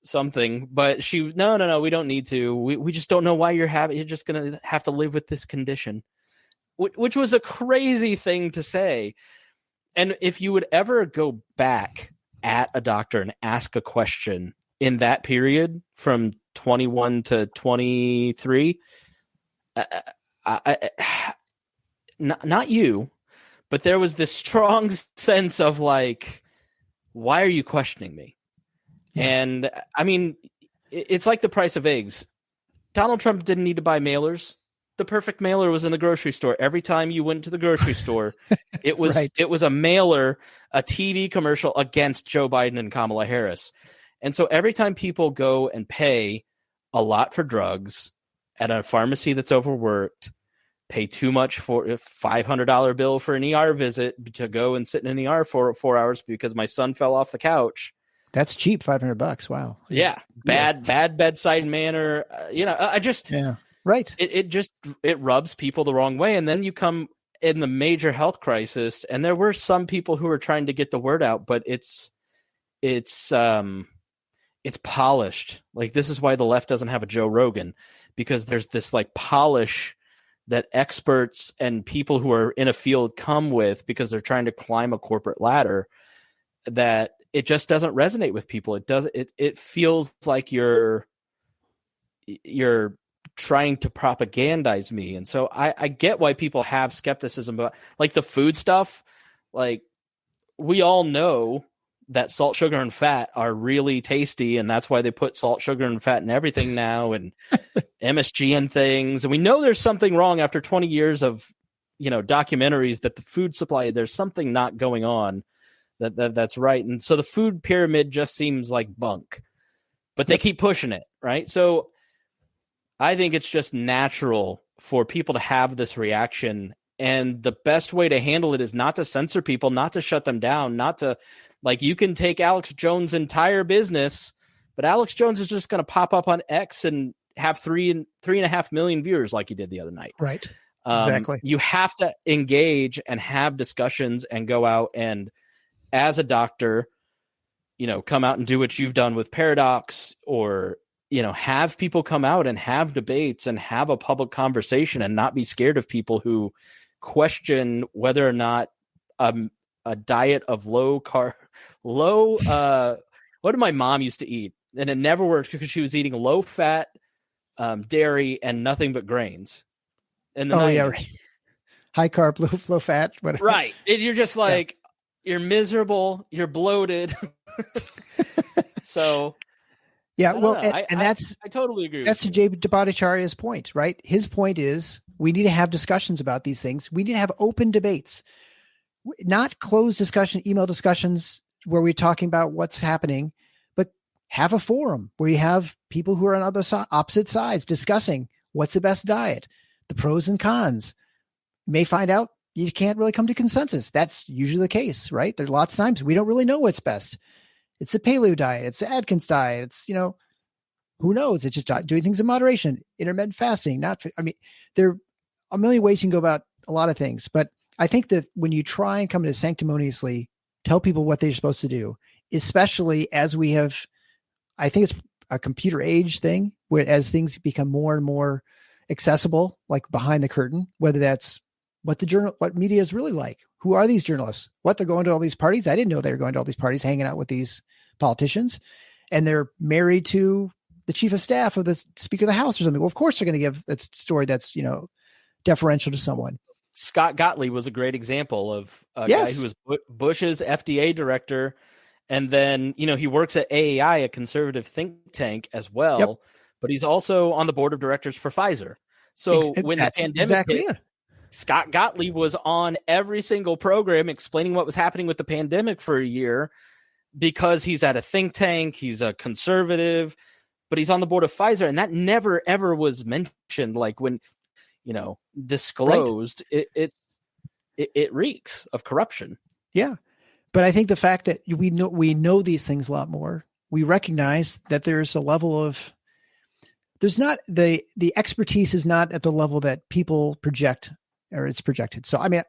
something. But no, we don't need to. We just don't know why you're just going to have to live with this condition, which was a crazy thing to say. And if you would ever go back at a doctor and ask a question in that period from 21 to 23, not you, but there was this strong sense of like, why are you questioning me? Yeah. And I mean, it's like the price of eggs. Donald Trump didn't need to buy mailers. The perfect mailer was in the grocery store. Every time you went to the grocery store, it was right. It was a mailer, a TV commercial against Joe Biden and Kamala Harris. And so every time people go and pay a lot for drugs at a pharmacy that's overworked, pay too much for a $500 bill for an ER visit to go and sit in an ER for 4 hours because my son fell off the couch. That's cheap, $500. Wow. Yeah. Bad bedside manner. I just... Yeah. Right. It rubs people the wrong way. And then you come in the major health crisis, and there were some people who were trying to get the word out, but it's polished. Like, this is why the left doesn't have a Joe Rogan, because there's this like polish that experts and people who are in a field come with because they're trying to climb a corporate ladder, that it just doesn't resonate with people. It feels like you're trying to propagandize me. And so I get why people have skepticism about, like, the food stuff. Like, we all know that salt, sugar, and fat are really tasty, and that's why they put salt, sugar, and fat in everything now, and MSG and things. And we know there's something wrong after 20 years of, documentaries that the food supply, there's something not going on that's right. And so the food pyramid just seems like bunk, but they keep pushing it, right? So I think it's just natural for people to have this reaction. And the best way to handle it is not to censor people, not to shut them down, not to, like, you can take Alex Jones' entire business, but Alex Jones is just going to pop up on X and have 3.5 million viewers like he did the other night. Right. Exactly. You have to engage and have discussions and go out and, as a doctor, come out and do what you've done with Paradocs, or have people come out and have debates and have a public conversation and not be scared of people who question whether or not a diet of what did my mom used to eat? And it never worked because she was eating low fat, dairy, and nothing but grains. And right. High carb, low fat, whatever. Right. And you're just like, you're miserable, you're bloated. So yeah, well, and I totally agree. That's Jay Bhattacharya's point, right? His point is we need to have discussions about these things. We need to have open debates, not closed discussion, email discussions where we're talking about what's happening, but have a forum where you have people who are on opposite sides discussing what's the best diet, the pros and cons. You may find out you can't really come to consensus. That's usually the case, right? There's lots of times we don't really know what's best. It's the paleo diet. It's the Atkins diet. It's, who knows? It's just doing things in moderation, intermittent fasting. There are a million ways you can go about a lot of things, but I think that when you try and come to sanctimoniously tell people what they're supposed to do, especially as we have, I think it's a computer age thing where as things become more and more accessible, like behind the curtain, whether that's what media is really like. Who are these journalists? What, they're going to all these parties? I didn't know they were going to all these parties, hanging out with these politicians, and they're married to the chief of staff of the Speaker of the House or something. Well, of course they're going to give a story that's, deferential to someone. Scott Gottlieb was a great example of a guy who was Bush's FDA director. And then, he works at AAI, a conservative think tank as well, but he's also on the board of directors for Pfizer. So when the pandemic hit, Scott Gottlieb was on every single program explaining what was happening with the pandemic for a year, because he's at a think tank, he's a conservative, but he's on the board of Pfizer. And that never, ever was mentioned. Like, when, disclosed, right. It reeks of corruption. Yeah. But I think the fact that we know these things a lot more, we recognize that there's a level of, there's not the expertise is not at the level that people project or it's projected. So, I mean,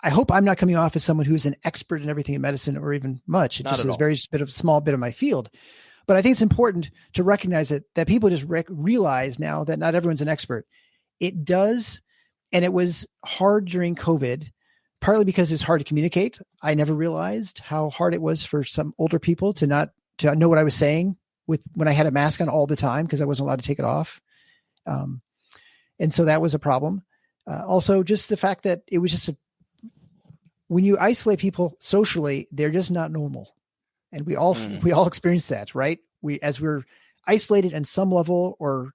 I hope I'm not coming off as someone who's an expert in everything in medicine or even much. It just is very small bit of my field. But I think it's important to recognize that people just realize now that not everyone's an expert. It does. And it was hard during COVID, partly because it was hard to communicate. I never realized how hard it was for some older people to know what I was saying when I had a mask on all the time, because I wasn't allowed to take it off. And so that was a problem. Also, just the fact that it was just when you isolate people socially, they're just not normal. And we all experience that, right? As we're isolated on some level, or,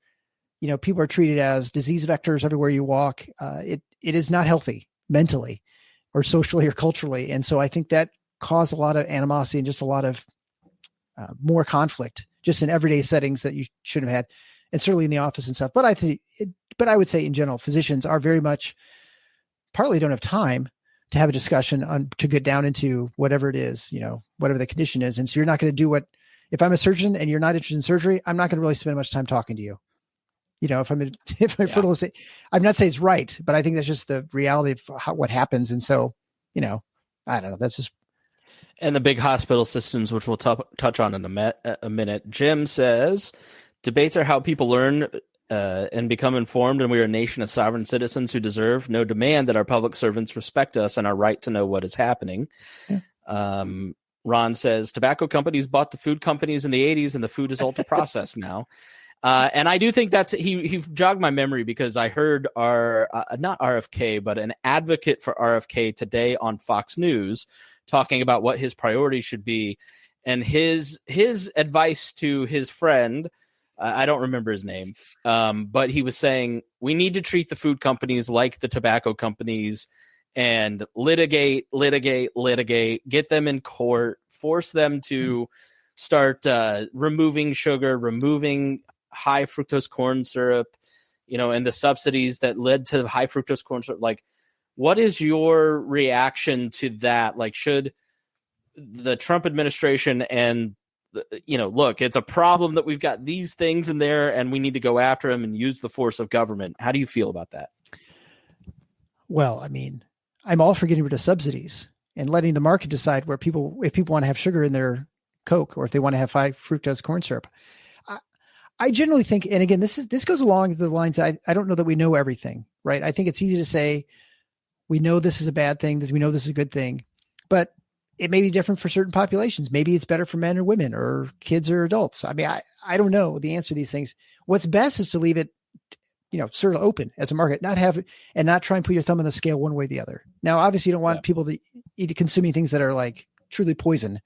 people are treated as disease vectors everywhere you walk. It is not healthy mentally or socially or culturally. And so I think that caused a lot of animosity and just a lot of more conflict just in everyday settings that you shouldn't have had. And certainly in the office and stuff. But I would say in general, physicians are very much partly don't have time to have a discussion to get down into whatever it is, whatever the condition is. And so you're not going to do if I'm a surgeon and you're not interested in surgery, I'm not going to really spend much time talking to you. If I'm fertilization, I'm not saying it's right, but I think that's just the reality of what happens. And so, I don't know, that's just. And the big hospital systems, which we'll touch on in a minute. Jim says, debates are how people learn and become informed, and we are a nation of sovereign citizens who deserve no demand that our public servants respect us and our right to know what is happening. Yeah. Ron says, tobacco companies bought the food companies in the 80s, and the food is ultra processed now. And I do think that's he jogged my memory, because I heard not RFK, but an advocate for RFK today on Fox News talking about what his priorities should be, and his advice to his friend. I don't remember his name, but he was saying we need to treat the food companies like the tobacco companies and litigate, get them in court, force them to start removing sugar, removing high fructose corn syrup, and the subsidies that led to high fructose corn syrup. Like, what is your reaction to that? Like, should the Trump administration and look, it's a problem that we've got these things in there and we need to go after them and use the force of government. How do you feel about that? Well, I mean, I'm all for getting rid of subsidies and letting the market decide if people want to have sugar in their Coke, or if they want to have high fructose corn syrup. I generally think, and again, this goes along the lines, I don't know that we know everything, right? I think it's easy to say, we know this is a bad thing, we know this is a good thing, but it may be different for certain populations. Maybe it's better for men or women or kids or adults. I mean, I don't know the answer to these things. What's best is to leave it, sort of open as a market, not try and put your thumb on the scale one way or the other. Now, obviously you don't want people to eat consuming things that are like truly poison,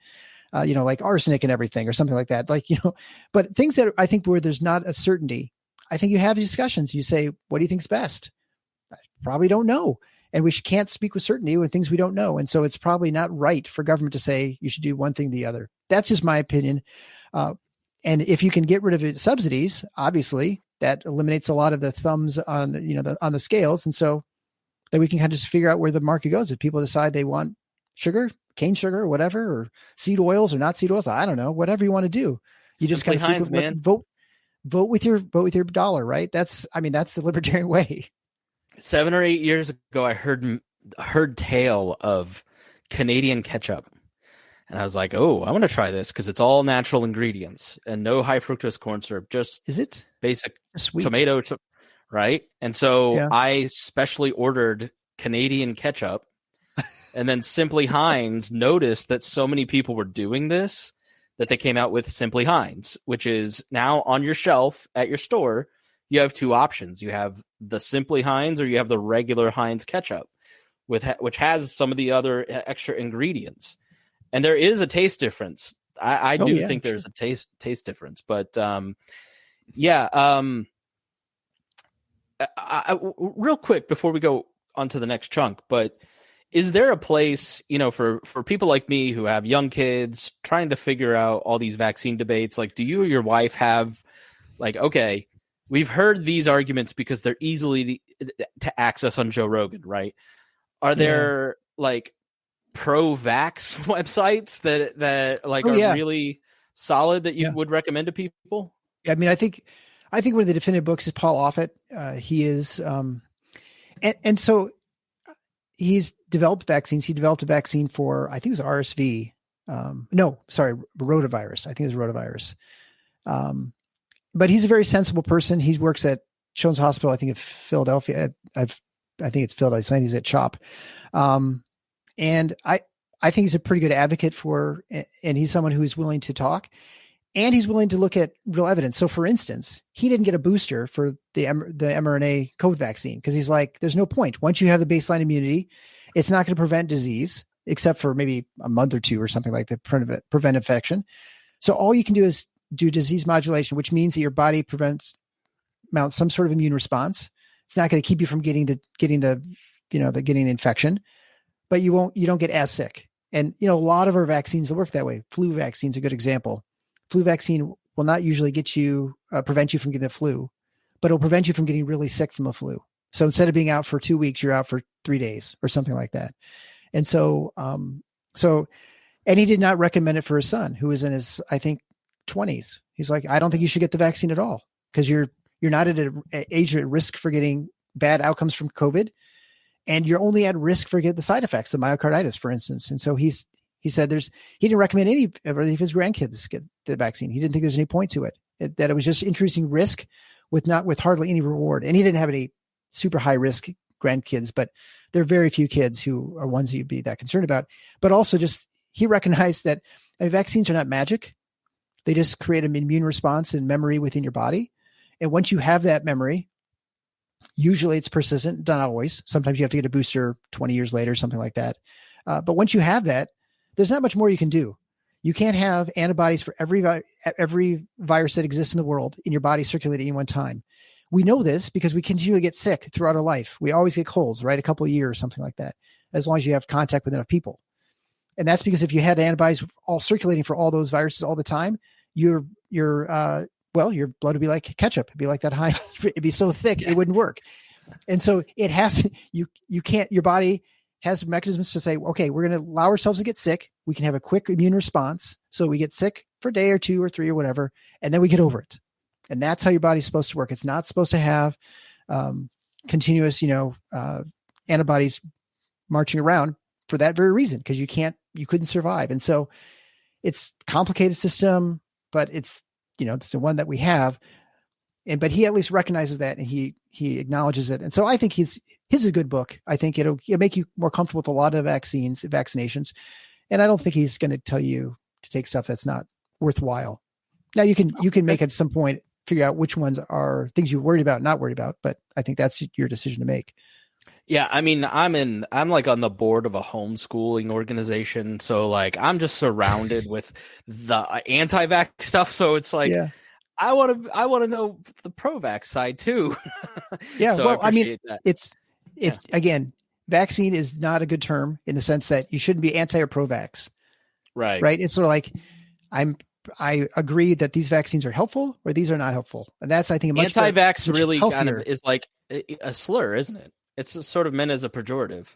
like arsenic and everything or something like that. But things that I think where there's not a certainty, I think you have discussions. You say, what do you think's best? I probably don't know. And we can't speak with certainty with things we don't know. And so it's probably not right for government to say you should do one thing or the other. That's just my opinion. And if you can get rid of subsidies, obviously that eliminates a lot of the thumbs on, on the scales. And so then we can kind of just figure out where the market goes. If people decide they want sugar, cane sugar, or whatever, or seed oils or not seed oils, I don't know, whatever you want to do. You just kind of Heinz, man. vote with your dollar, right? That's the libertarian way. 7 or 8 years ago, I heard tale of Canadian ketchup, and I was like, "Oh, I want to try this because it's all natural ingredients and no high fructose corn syrup. Just is it basic sweet tomato, right?" And so I specially ordered Canadian ketchup, and then Simply Heinz noticed that so many people were doing this that they came out with Simply Heinz, which is now on your shelf at your store. You have two options. You have the Simply Heinz, or you have the regular Heinz ketchup, which has some of the other extra ingredients. And there is a taste difference. I do think there's a taste difference. But real quick before we go on to the next chunk, but is there a place, for people like me who have young kids trying to figure out all these vaccine debates? Like, do you or your wife have, like, okay, we've heard these arguments because they're easily to access on Joe Rogan, right? Are there like pro-vax websites that really solid that you would recommend to people? I mean, I think one of the definitive books is Paul Offit. He is, and so he's developed vaccines. He developed a vaccine for, I think it was RSV. Rotavirus. I think it was rotavirus. But he's a very sensible person. He works at Children's Hospital, I think in Philadelphia. I think it's Philadelphia. I think he's at CHOP. And I think he's a pretty good advocate for, and he's someone who is willing to talk, and he's willing to look at real evidence. So for instance, he didn't get a booster for the mRNA COVID vaccine because he's like, there's no point. Once you have the baseline immunity, it's not going to prevent disease except for maybe a month or two or something like that, prevent infection. So all you can do is do disease modulation, which means that your body mounts some sort of immune response. It's not going to keep you from getting the infection, but you don't get as sick. And, a lot of our vaccines will work that way. Flu vaccine is a good example. Flu vaccine will not usually prevent you from getting the flu, but it'll prevent you from getting really sick from the flu. So instead of being out for 2 weeks, you're out for 3 days or something like that. And so, and he did not recommend it for his son, who is in his, I think, 20s. He's like, I don't think you should get the vaccine at all because you're not at an age at risk for getting bad outcomes from COVID, and you're only at risk for getting the side effects, the myocarditis, for instance. And so he said he didn't recommend any of his grandkids get the vaccine. He didn't think there's any point to it, that it was just introducing risk with hardly any reward. And he didn't have any super high risk grandkids, but there are very few kids who are ones that you'd be that concerned about. But also he recognized that vaccines are not magic. They just create an immune response and memory within your body. And once you have that memory, usually it's persistent, not always. Sometimes you have to get a booster 20 years later, something like that. But once you have that, there's not much more you can do. You can't have antibodies for every virus that exists in the world in your body circulating at any one time. We know this because we continually get sick throughout our life. We always get colds, right? A couple of years, something like that, as long as you have contact with enough people. And that's because if you had antibodies all circulating for all those viruses all the time, your blood would be like ketchup. It'd be like that high. It'd be so thick, It wouldn't work. And so it has, you can't, your body has mechanisms to say, okay, we're going to allow ourselves to get sick. We can have a quick immune response. So we get sick for a day or 2 or 3 or whatever, and then we get over it. And that's how your body's supposed to work. It's not supposed to have continuous, antibodies marching around for that very reason, because you couldn't survive. And so it's a complicated system, but it's the one that we have. But he at least recognizes that, and he acknowledges it. And so I think his is a good book. I think it'll make you more comfortable with a lot of vaccinations. And I don't think he's going to tell you to take stuff that's not worthwhile. Now you can make at some point, figure out which ones are things you're worried about, not worried about. But I think that's your decision to make. Yeah. I mean, I'm like on the board of a homeschooling organization. So like, I'm just surrounded with the anti-vax stuff. So it's like, I want to know the pro-vax side too. Yeah. So well, I mean, that. Again, vaccine is not a good term in the sense that you shouldn't be anti or pro-vax. Right. Right. It's sort of like, I agree that these vaccines are helpful or these are not helpful. And that's, I think, anti-vax really kind of is like a slur, isn't it? It's sort of meant as a pejorative.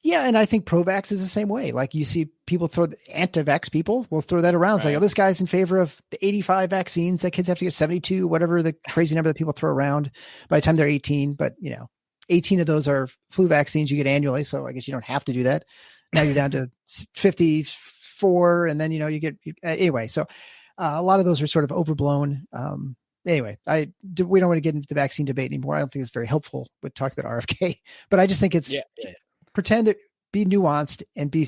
Yeah. And I think pro-vax is the same way. Like you see people throw anti-vax people will throw that around. It's like, oh, this guy's in favor of the 85 vaccines that kids have to get 72, whatever the crazy number that people throw around by the time they're 18. But 18 of those are flu vaccines you get annually. So I guess you don't have to do that. Now you're down to 54. And then, you get anyway. So a lot of those are sort of overblown. Anyway, we don't want to get into the vaccine debate anymore. I don't think it's very helpful with talking about RFK, but I just think it's pretend to be nuanced and be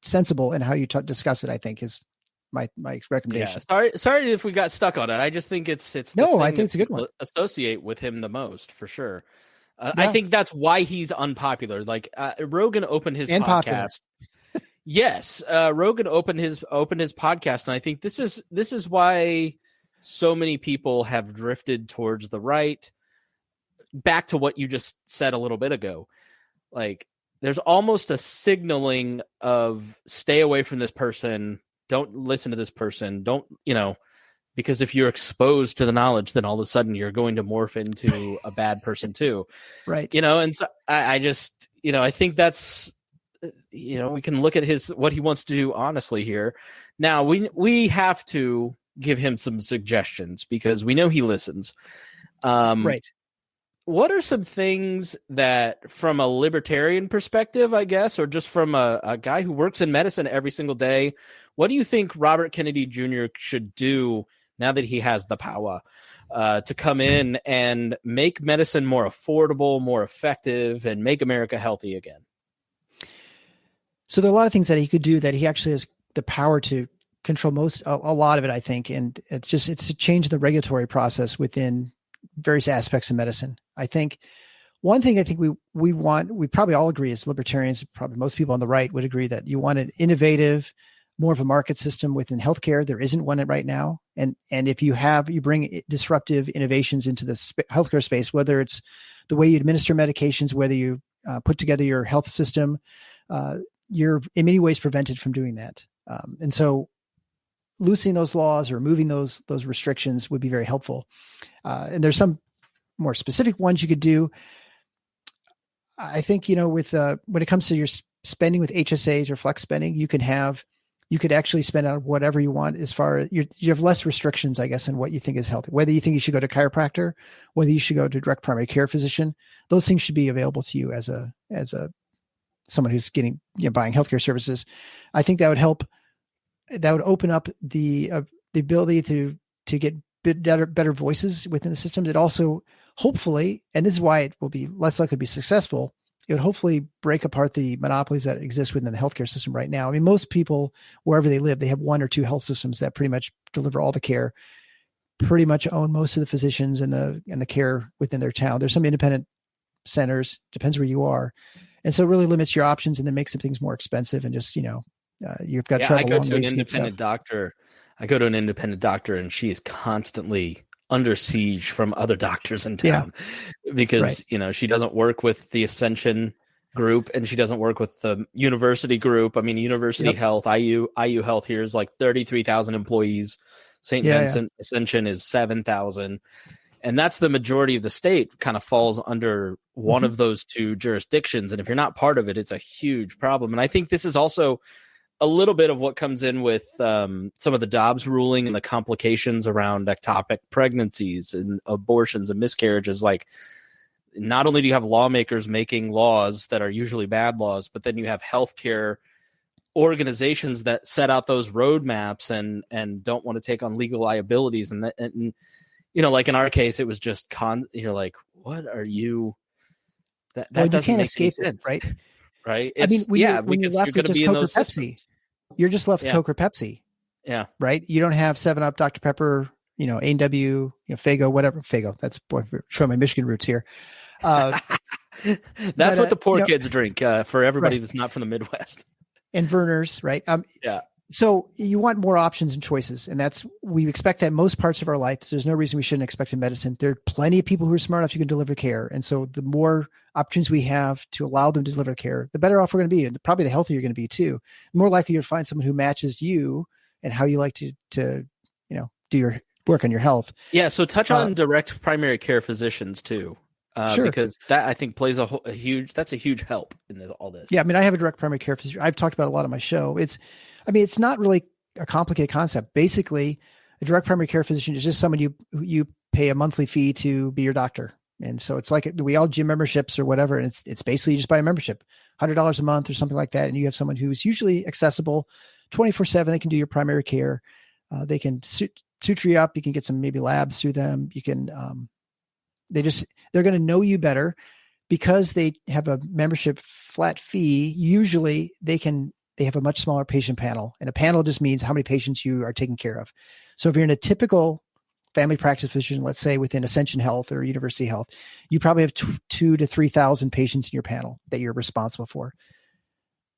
sensible in how you discuss it. I think is my recommendation. Yeah, sorry if we got stuck on it. I just think it's no. I think it's a good one. Associate with him the most for sure. I think that's why he's unpopular. Like Rogan opened his podcast. Yes, Rogan opened his podcast, and I think this is why so many people have drifted towards the right. Back to what you just said a little bit ago, like there's almost a signaling of stay away from this person, don't listen to this person, don't because if you're exposed to the knowledge, then all of a sudden you're going to morph into a bad person too, right? And so I just I think that's we can look at what he wants to do honestly here. Now we have to give him some suggestions because we know he listens. Right. What are some things that, from a libertarian perspective, I guess, or just from a guy who works in medicine every single day, what do you think Robert Kennedy Jr. should do now that he has the power to come in and make medicine more affordable, more effective, and make America healthy again? So there are a lot of things that he could do that he actually has the power to control a lot of it, I think. And it's to change the regulatory process within various aspects of medicine. I think one thing I think we probably all agree as libertarians, probably most people on the right would agree that you want an innovative, more of a market system within healthcare. There isn't one right now. And if you bring disruptive innovations into the healthcare space, whether it's the way you administer medications, whether you put together your health system, you're in many ways prevented from doing that. And so loosening those laws or removing those restrictions would be very helpful. And there's some more specific ones you could do. I think, with when it comes to your spending with HSAs or flex spending, you could actually spend out whatever you want as far as you have less restrictions, I guess, in what you think is healthy, whether you think you should go to a chiropractor, whether you should go to a direct primary care physician. Those things should be available to you as someone who's buying healthcare services. I think that would help. That would open up the ability to get better voices within the system. It also hopefully, and this is why it will be less likely to be successful, it would hopefully break apart the monopolies that exist within the healthcare system right now. I mean, most people, wherever they live, they have one or two health systems that pretty much deliver all the care, pretty much own most of the physicians and the care within their town. There's some independent centers, depends where you are. And so it really limits your options and then makes things more expensive and just, you've got to travel long ways. I go to an independent doctor and she is constantly under siege from other doctors in town because, she doesn't work with the Ascension group and she doesn't work with the university group. I mean, University Health, IU Health here is like 33,000 employees. St. Vincent Ascension is 7,000. And that's the majority of the state kind of falls under one of those two jurisdictions. And if you're not part of it, it's a huge problem. And I think this is also a little bit of what comes in with some of the Dobbs ruling and the complications around ectopic pregnancies and abortions and miscarriages. Like, not only do you have lawmakers making laws that are usually bad laws, but then you have healthcare organizations that set out those roadmaps and don't want to take on legal liabilities. And like in our case, it was just you're like, what are you? That doesn't you can't make escape any sense, it, right? Right. When you're left with just Coke or Pepsi, systems. You're just left with Coke or Pepsi. Yeah. Right. You don't have 7-Up, Dr. Pepper, A&W, Faygo, whatever. Faygo. That's showing my Michigan roots here. That's what the poor kids drink for everybody that's not from the Midwest. And Verner's, right? Yeah. So you want more options and choices, and we expect that in most parts of our life. There's no reason we shouldn't expect in medicine. There are plenty of people who are smart enough who can deliver care, and so the more options we have to allow them to deliver care, the better off we're going to be, and probably the healthier you're going to be too. The more likely you're to find someone who matches you and how you like to do your work on your health. Yeah. So touch on direct primary care physicians too. Sure. Because that I think plays a huge help in all this. Yeah. I mean, I have a direct primary care physician. I've talked about a lot on my show. It's not really a complicated concept. Basically, a direct primary care physician is just someone you pay a monthly fee to be your doctor. And so it's like we all gym memberships or whatever. And it's basically just buy a membership, $100 a month or something like that. And you have someone who's usually accessible 24/7. They can do your primary care. They can suture you up. You can get some maybe labs through them. You can, they're going to know you better because they have a membership flat fee. Usually they have a much smaller patient panel, and a panel just means how many patients you are taking care of. So if you're in a typical family practice physician, let's say within Ascension Health or University Health, you probably have 2,000 to 3,000 patients in your panel that you're responsible for.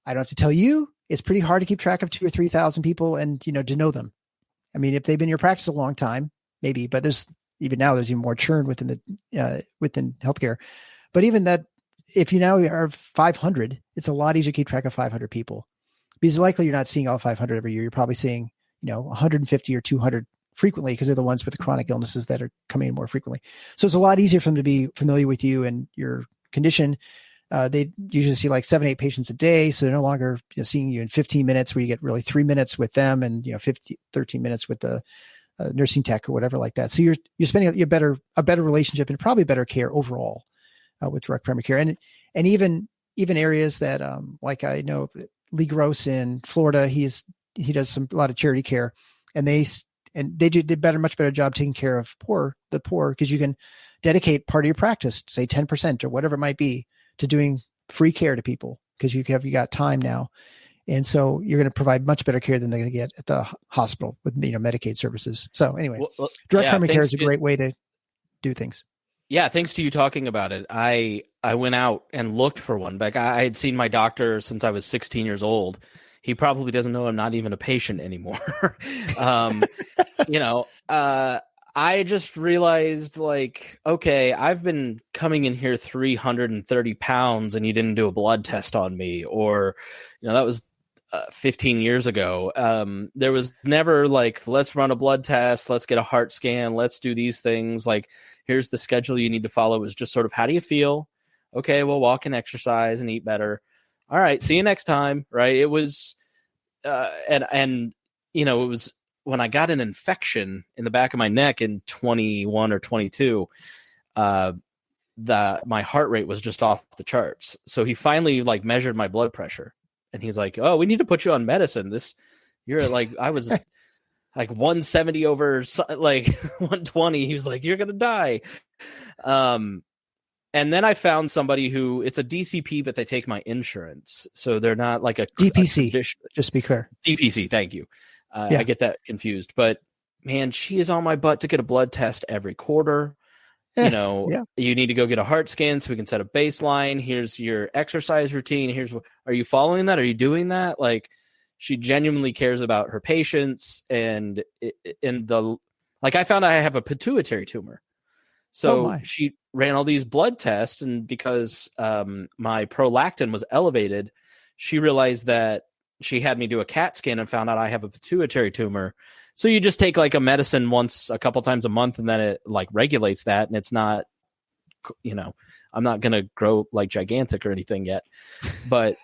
I don't have to tell you, it's pretty hard to keep track of 2,000 or 3,000 people and, to know them. I mean, if they've been in your practice a long time, maybe, but there's even more churn within healthcare. But even that, if you now are 500, it's a lot easier to keep track of 500 people, because likely you're not seeing all 500 every year. You're probably seeing, 150 or 200 frequently, because they're the ones with the chronic illnesses that are coming in more frequently. So it's a lot easier for them to be familiar with you and your condition. They usually see like 7-8 patients a day. So they're no longer seeing you in 15 minutes where you get really 3 minutes with them and, 13 minutes with the nursing tech or whatever like that. So you're spending a better relationship and probably better care overall with direct primary care. And even areas that like I know Lee Gross in Florida, he does a lot of charity care, and they did much better job taking care of the poor, because you can dedicate part of your practice, say 10% or whatever it might be, to doing free care to people, because you got time now. And so you're going to provide much better care than they're going to get at the hospital with Medicaid services. So anyway, direct primary care is a great way to do things. Yeah, thanks to you talking about it. I went out and looked for one. Like, I had seen my doctor since I was 16 years old. He probably doesn't know I'm not even a patient anymore. I just realized, like, okay, I've been coming in here 330 pounds and you didn't do a blood test on me, or, that was 15 years ago. There was never like, let's run a blood test, let's get a heart scan, let's do these things. Like, here's the schedule you need to follow. It was just sort of, how do you feel? Okay, well, walk and exercise and eat better. All right, see you next time. Right. It was, it was when I got an infection in the back of my neck in 21 or 22, my heart rate was just off the charts. So he finally like measured my blood pressure, and he's like, "Oh, we need to put you on medicine. You're like," I was like 170 over like 120. He was like, "You're going to die." And then I found somebody who, it's a DCP, but they take my insurance. So they're not like a DPC, just to be clear. DPC. Thank you. I get that confused, but man, she is on my butt to get a blood test every quarter. You need to go get a heart scan so we can set a baseline. Here's your exercise routine. Are you following that? Are you doing that? Like, she genuinely cares about her patients. And I found out I have a pituitary tumor. So she ran all these blood tests, and because my prolactin was elevated, she realized that she had me do a CAT scan and found out I have a pituitary tumor. So you just take like a medicine once, a couple times a month, and then it like regulates that. And it's not, I'm not going to grow like gigantic or anything yet. But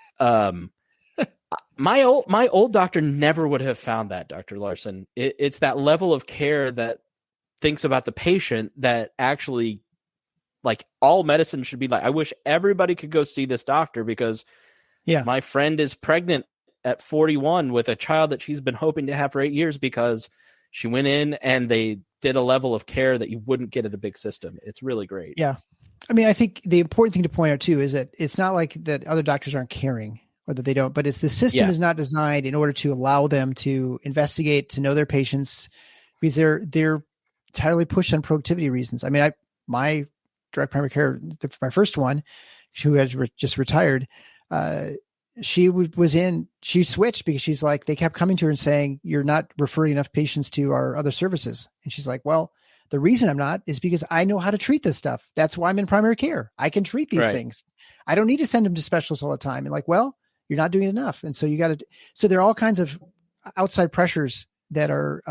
my old doctor never would have found that, Dr. Larson. It's that level of care that thinks about the patient that actually, like, all medicine should be like, I wish everybody could go see this doctor, because my friend is pregnant at 41 with a child that she's been hoping to have for 8 years, because she went in and they did a level of care that you wouldn't get at a big system. It's really great. Yeah. I mean, I think the important thing to point out too is that it's not like that other doctors aren't caring or that they don't, but it's the system is not designed in order to allow them to investigate, to know their patients, because they're entirely pushed on productivity reasons. I mean, my direct primary care, my first one, who had just retired, she switched because she's like, they kept coming to her and saying, "You're not referring enough patients to our other services." And she's like, "Well, the reason I'm not is because I know how to treat this stuff. That's why I'm in primary care. I can treat these things. I don't need to send them to specialists all the time." And like, well, you're not doing enough. And so so there are all kinds of outside pressures that are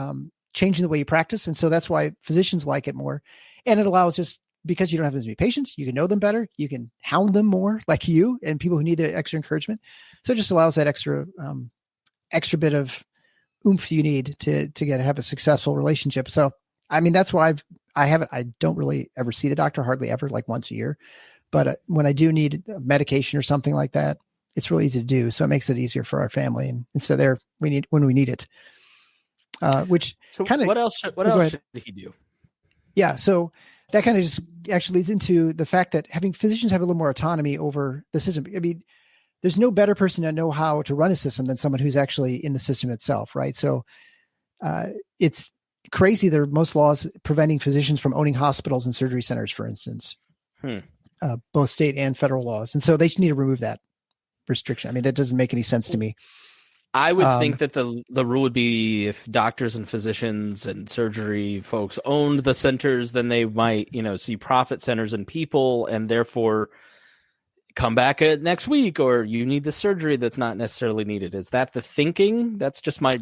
changing the way you practice. And so that's why physicians like it more. And it allows, just because you don't have as many patients, you can know them better. You can hound them more, like you and people who need the extra encouragement. So it just allows that extra bit of oomph you need to have a successful relationship. So, I mean, that's why I don't really ever see the doctor, hardly ever, like once a year. But when I do need medication or something like that, it's really easy to do. So it makes it easier for our family. And so when we need it. What else should he do? Yeah. So that kind of just actually leads into the fact that having physicians have a little more autonomy over the system. I mean, there's no better person to know how to run a system than someone who's actually in the system itself. Right. So it's crazy. There are most laws preventing physicians from owning hospitals and surgery centers, for instance, both state and federal laws. And so they need to remove that restriction. I mean, that doesn't make any sense to me. I would think that the rule would be, if doctors and physicians and surgery folks owned the centers, then they might, see profit centers and people, and therefore come back next week, or you need the surgery that's not necessarily needed. Is that the thinking? That's just my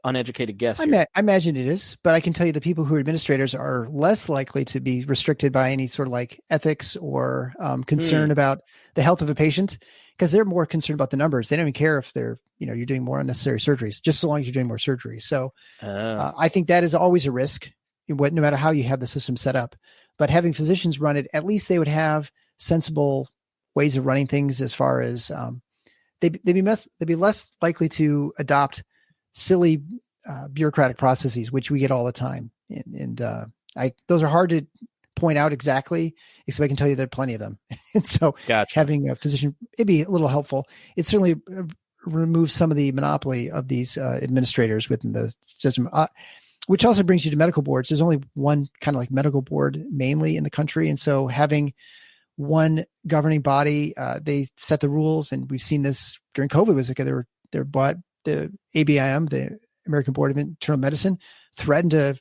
uneducated guess I here. imagine it is, but I can tell you the people who are administrators are less likely to be restricted by any sort of like ethics or concern about the health of a patient, because they're more concerned about the numbers. They don't even care if they're, you're doing more unnecessary surgeries, just so long as you're doing more surgeries. So I think that is always a risk, no matter how you have the system set up. But having physicians run it, at least they would have sensible ways of running things, as far as they'd be less likely to adopt silly bureaucratic processes, which we get all the time. And those are hard to point out exactly, except I can tell you there are plenty of them. And so having a physician, it'd be a little helpful. It certainly removes some of the monopoly of these administrators within the system, which also brings you to medical boards. There's only one kind of like medical board mainly in the country. And so having one governing body, they set the rules, and we've seen this during COVID. Was okay, they're bought the ABIM, the American Board of Internal Medicine, threatened to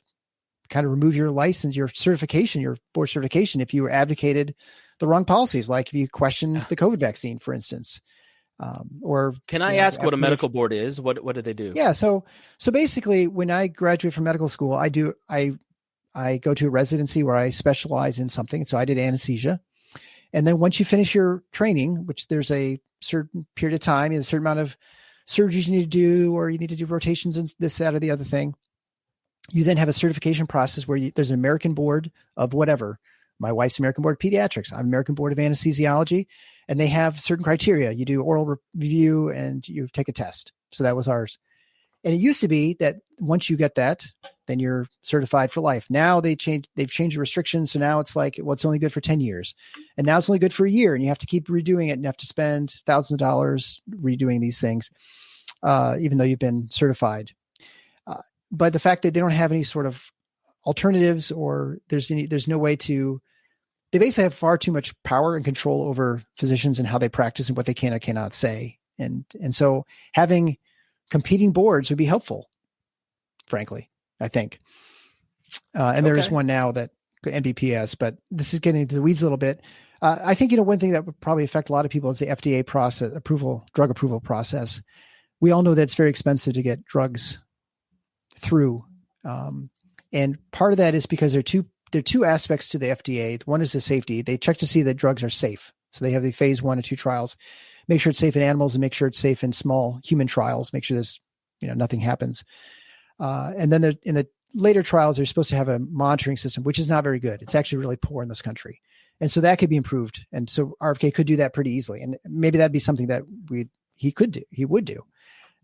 kind of remove your license, your certification, your board certification, if you advocated the wrong policies, like if you questioned the COVID vaccine, for instance. Or can I ask what a medical board is? What do they do? Yeah, so basically, when I graduate from medical school, I go to a residency where I specialize in something. So I did anesthesia. And then once you finish your training, which there's a certain period of time, a certain amount of surgeries you need to do, or you need to do rotations and this, that, or the other thing, you then have a certification process where there's an American board of whatever. My wife's American Board of Pediatrics. I'm American Board of Anesthesiology, and they have certain criteria. You do oral review and you take a test. So that was ours. And it used to be that once you get that, then you're certified for life. Now they've changed the restrictions. So now it's like, well, it's only good for 10 years. And now it's only good for a year, and you have to keep redoing it, and you have to spend thousands of dollars redoing these things, even though you've been certified. But the fact that they don't have any sort of alternatives, or there's no way to, they basically have far too much power and control over physicians and how they practice and what they can or cannot say. And so having competing boards would be helpful, frankly, I think. And there is one now that NBPS, but this is getting into the weeds a little bit. I think, one thing that would probably affect a lot of people is the FDA process, drug approval process. We all know that it's very expensive to get drugs through. And part of that is because there are two aspects to the FDA. One is the safety. They check to see that drugs are safe. So they have the phase 1 and 2 trials, make sure it's safe in animals and make sure it's safe in small human trials, make sure there's, nothing happens. And then in the later trials, they're supposed to have a monitoring system, which is not very good. It's actually really poor in this country. And so that could be improved. And so RFK could do that pretty easily. And maybe that'd be something that he would do,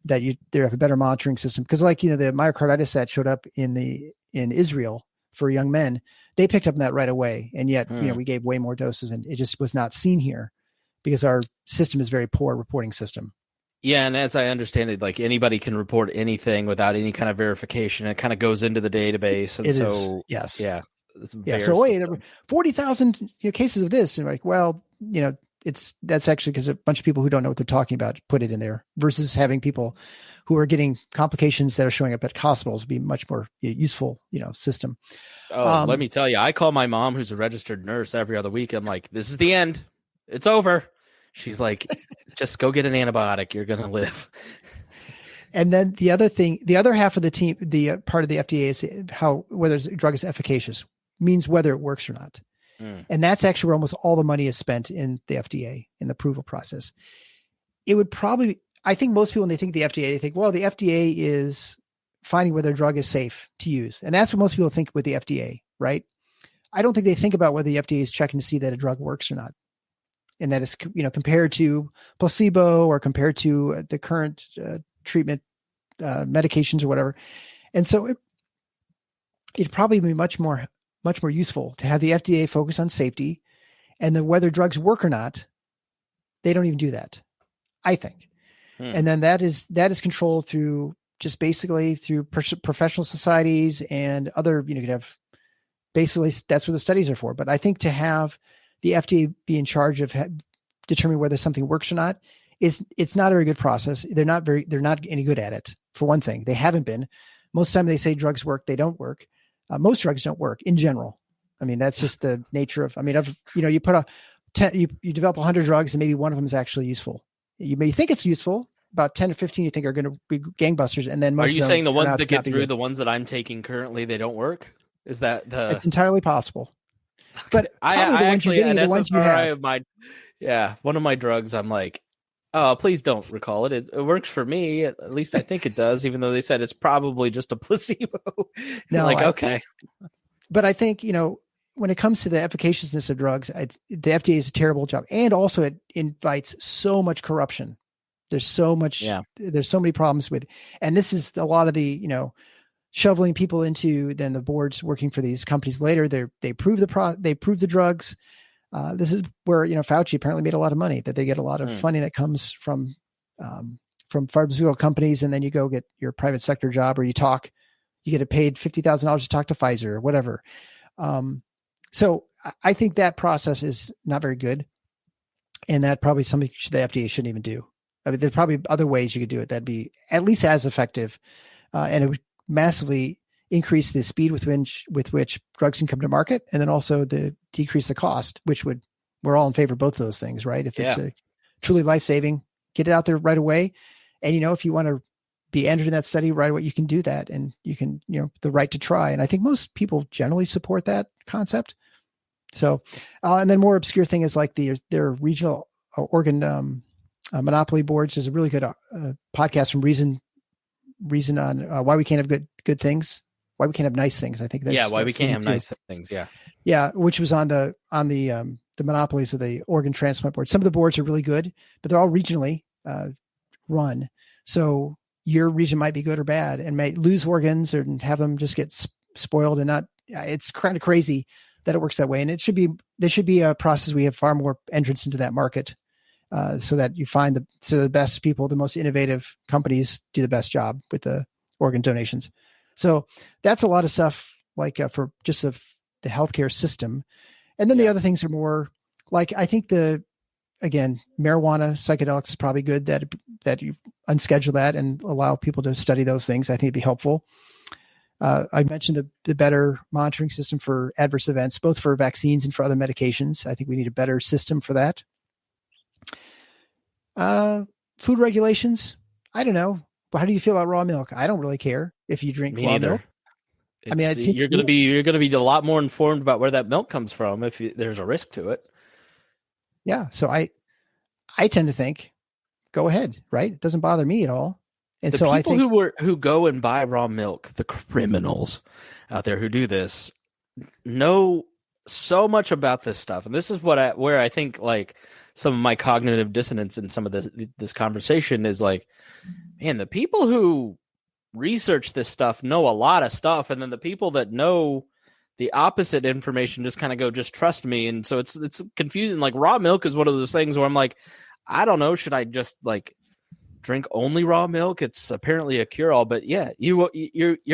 that they have a better monitoring system. Because the myocarditis that showed up in Israel for young men, they picked up on that right away. And yet, we gave way more doses, and it just was not seen here because our system is very poor reporting system. Yeah. And as I understand it, like anybody can report anything without any kind of verification. It kind of goes into the database. And yes. Yeah. Yeah. So there were 40,000 cases of this. And that's actually because a bunch of people who don't know what they're talking about put it in there, versus having people who are getting complications that are showing up at hospitals be much more useful, system. Oh, let me tell you, I call my mom, who's a registered nurse, every other week. I'm like, this is the end. It's over. She's like, just go get an antibiotic. You're going to live. And then the other half of the team, the part of the FDA is whether the drug is efficacious, means whether it works or not. And that's actually where almost all the money is spent in the FDA, in the approval process. It would probably, I think most people, when they think the FDA, they think, well, the FDA is finding whether a drug is safe to use. And that's what most people think with the FDA, right? I don't think they think about whether the FDA is checking to see that a drug works or not. And that is, compared to placebo or compared to the current treatment medications or whatever. And so it'd probably be much more useful to have the FDA focus on safety, and then whether drugs work or not, they don't even do that, I think. And then that is controlled through just basically through professional societies and other, you could have, basically that's what the studies are for. But I think to have the FDA be in charge of determining whether something works or not it's not a very good process. They're not any good at it. For one thing, they haven't been. Most of the time they say drugs work, they don't work. Most drugs don't work in general. I mean, that's just the nature of, you put you develop 100 drugs and maybe one of them is actually useful. You may think it's useful, about 10 to 15 you think are going to be gangbusters, and then most Are you of them saying the turn ones out that to get not be through, good. the ones that I'm taking currently, they don't work? Is that the? It's entirely possible. But I probably the ones actually you're getting at are the ones you SSRI have. of my, one of my drugs. I'm like, oh, please don't recall it. It works for me. At least I think it does, even though they said it's probably just a placebo. No, like, okay. But I think, when it comes to the efficaciousness of drugs, the FDA is a terrible job. And also it invites so much corruption. There's so many problems with, and this is a lot of the, shoveling people into then the boards working for these companies later. They prove the drugs. This is where, Fauci apparently made a lot of money, that they get a lot of funding that comes from pharmaceutical companies. And then you go get your private sector job, or you get paid $50,000 to talk to Pfizer or whatever. So I think that process is not very good. And that probably something the FDA shouldn't even do. I mean, there's probably other ways you could do it that'd be at least as effective. And it would massively increase the speed with which drugs can come to market, and then also decrease the cost, we're all in favor of both of those things, right? If it's a truly life-saving, get it out there right away. And, if you want to be entered in that study right away, you can do that, and you can, the right to try. And I think most people generally support that concept. So, and then more obscure thing is like their regional organ monopoly boards. There's a really good podcast from Reason on why we can't have good things, why we can't have nice things. I think that's why we can't have 2. nice things. Yeah, which was on the monopolies of the organ transplant board. Some of the boards are really good, but they're all regionally run. So your region might be good or bad, and may lose organs or have them just get spoiled and not. It's kind of crazy that it works that way. And there should be a process. We have far more entrance into that market, so that you find the best people, the most innovative companies do the best job with the organ donations. So that's a lot of stuff like for just the healthcare system. And then the other things are more like, I think marijuana, psychedelics is probably good that you unschedule that and allow people to study those things. I think it'd be helpful. I mentioned the better monitoring system for adverse events, both for vaccines and for other medications. I think we need a better system for that. Food regulations. I don't know. But how do you feel about raw milk? I don't really care if you drink raw milk. I mean, you're going to be a lot more informed about where that milk comes from if there's a risk to it. Yeah. So I tend to think, go ahead, right? It doesn't bother me at all. And the so people I think who go and buy raw milk, the criminals out there who do this, know so much about this stuff. And this is where I think like some of my cognitive dissonance in some of this conversation is like, man, the people who research this stuff know a lot of stuff, and then the people that know the opposite information just kind of go, just trust me. And so it's confusing. Like raw milk is one of those things where I'm like, I don't know, should I just like drink only raw milk? It's apparently a cure-all, but yeah, you're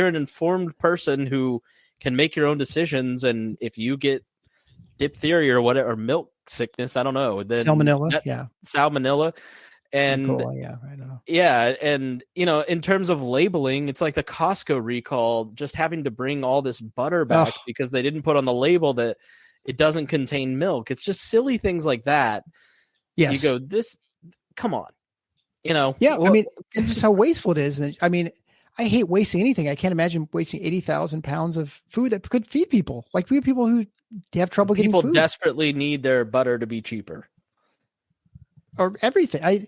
an informed person who can make your own decisions. And if you get diphtheria or whatever, or milk sickness, I don't know, then salmonella. And Cola, I don't know. Yeah, and in terms of labeling, it's like the Costco recall, just having to bring all this butter back because they didn't put on the label that it doesn't contain milk. It's just silly things like that. Yes. You go, come on. Yeah, I mean, and just how wasteful it is. And I mean, I hate wasting anything. I can't imagine wasting 80,000 pounds of food that could feed people. Like we have people who have trouble getting food. People desperately need their butter to be cheaper. Or everything. I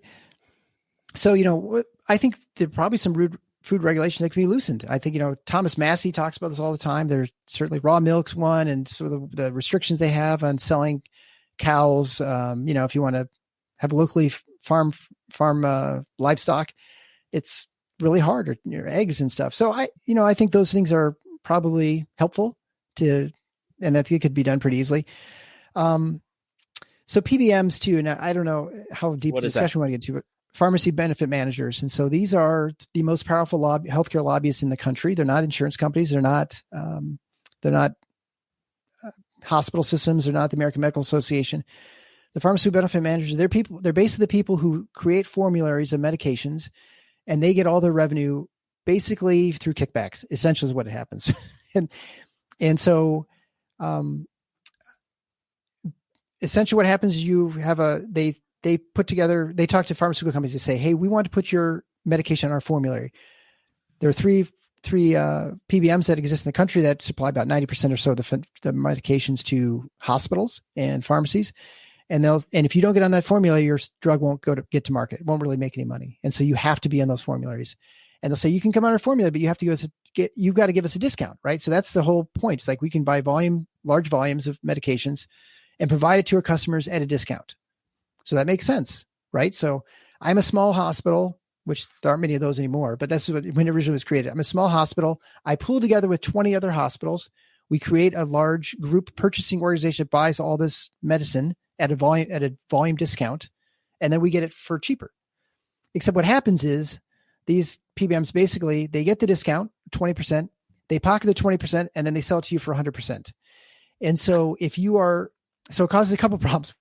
think there are probably some rude food regulations that can be loosened. I think, Thomas Massey talks about this all the time. There's certainly raw milk's one, and sort of the restrictions they have on selling cows. If you want to have locally farm livestock, it's really hard, or eggs and stuff. So I think those things are probably helpful and that it could be done pretty easily. So PBMs too, and I don't know how deep the discussion we want to get to, but pharmacy benefit managers. And so these are the most powerful healthcare lobbyists in the country. They're not insurance companies. They're not hospital systems. They're not the American Medical Association. The pharmacy benefit managers, they're basically the people who create formularies of medications, and they get all their revenue basically through kickbacks, essentially is what happens. and so, essentially what happens is you have they they talk to pharmaceutical companies to say, hey, we want to put your medication on our formulary. There are three PBMs that exist in the country that supply about 90% or so of the medications to hospitals and pharmacies. And if you don't get on that formulary, your drug won't get to market. It won't really make any money. And so you have to be on those formularies. And they'll say, you can come on our formula, but you have to you've got to give us a discount, right? So that's the whole point. It's like we can buy large volumes of medications and provide it to our customers at a discount. So that makes sense, right? So I'm a small hospital, which there aren't many of those anymore, but that's when it originally was created. I'm a small hospital. I pool together with 20 other hospitals. We create a large group purchasing organization that buys all this medicine at a volume discount, and then we get it for cheaper. Except what happens is these PBMs basically, they get the discount, 20%, they pocket the 20%, and then they sell it to you for 100%. And so it causes a couple problems.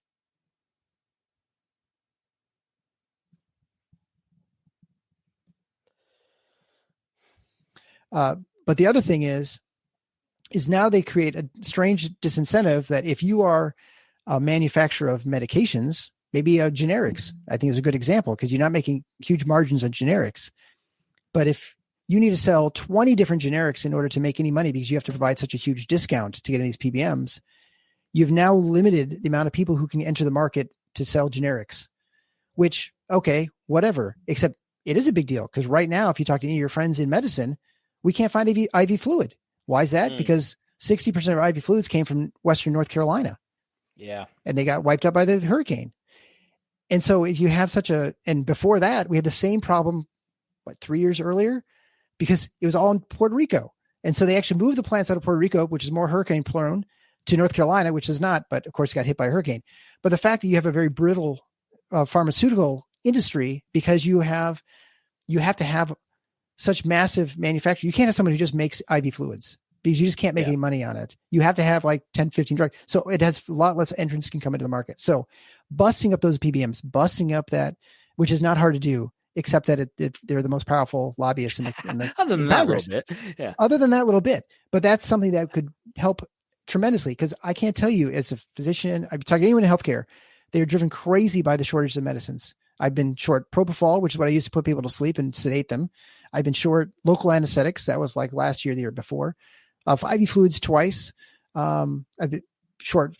But the other thing is now they create a strange disincentive that if you are a manufacturer of medications, maybe generics, I think is a good example because you're not making huge margins on generics. But if you need to sell 20 different generics in order to make any money because you have to provide such a huge discount to get in these PBMs, you've now limited the amount of people who can enter the market to sell generics, which, okay, whatever, except it is a big deal because right now, if you talk to any of your friends in medicine, we can't find IV fluid. Why is that? Because 60% of IV fluids came from Western North Carolina. Yeah. And they got wiped out by the hurricane. And so if you have and before that, we had the same problem, 3 years earlier, because it was all in Puerto Rico. And so they actually moved the plants out of Puerto Rico, which is more hurricane prone, to North Carolina, which is not, but of course got hit by a hurricane. But the fact that you have a very brittle pharmaceutical industry, because you have to have such massive manufacturing. You can't have someone who just makes IV fluids because you just can't make any money on it. You have to have like 10, 15 drugs. So it has a lot less entrants can come into the market. So busting up those PBMs, busting up that, which is not hard to do, except that they're the most powerful lobbyists in the other than that little bit. Yeah. Other than that little bit. But that's something that could help tremendously because I can't tell you as a physician, I've talked to anyone in healthcare, they're driven crazy by the shortage of medicines. I've been short propofol, which is what I used to put people to sleep and sedate them. I've been short local anesthetics. That was like last year, the year before. IV fluids twice. I've been short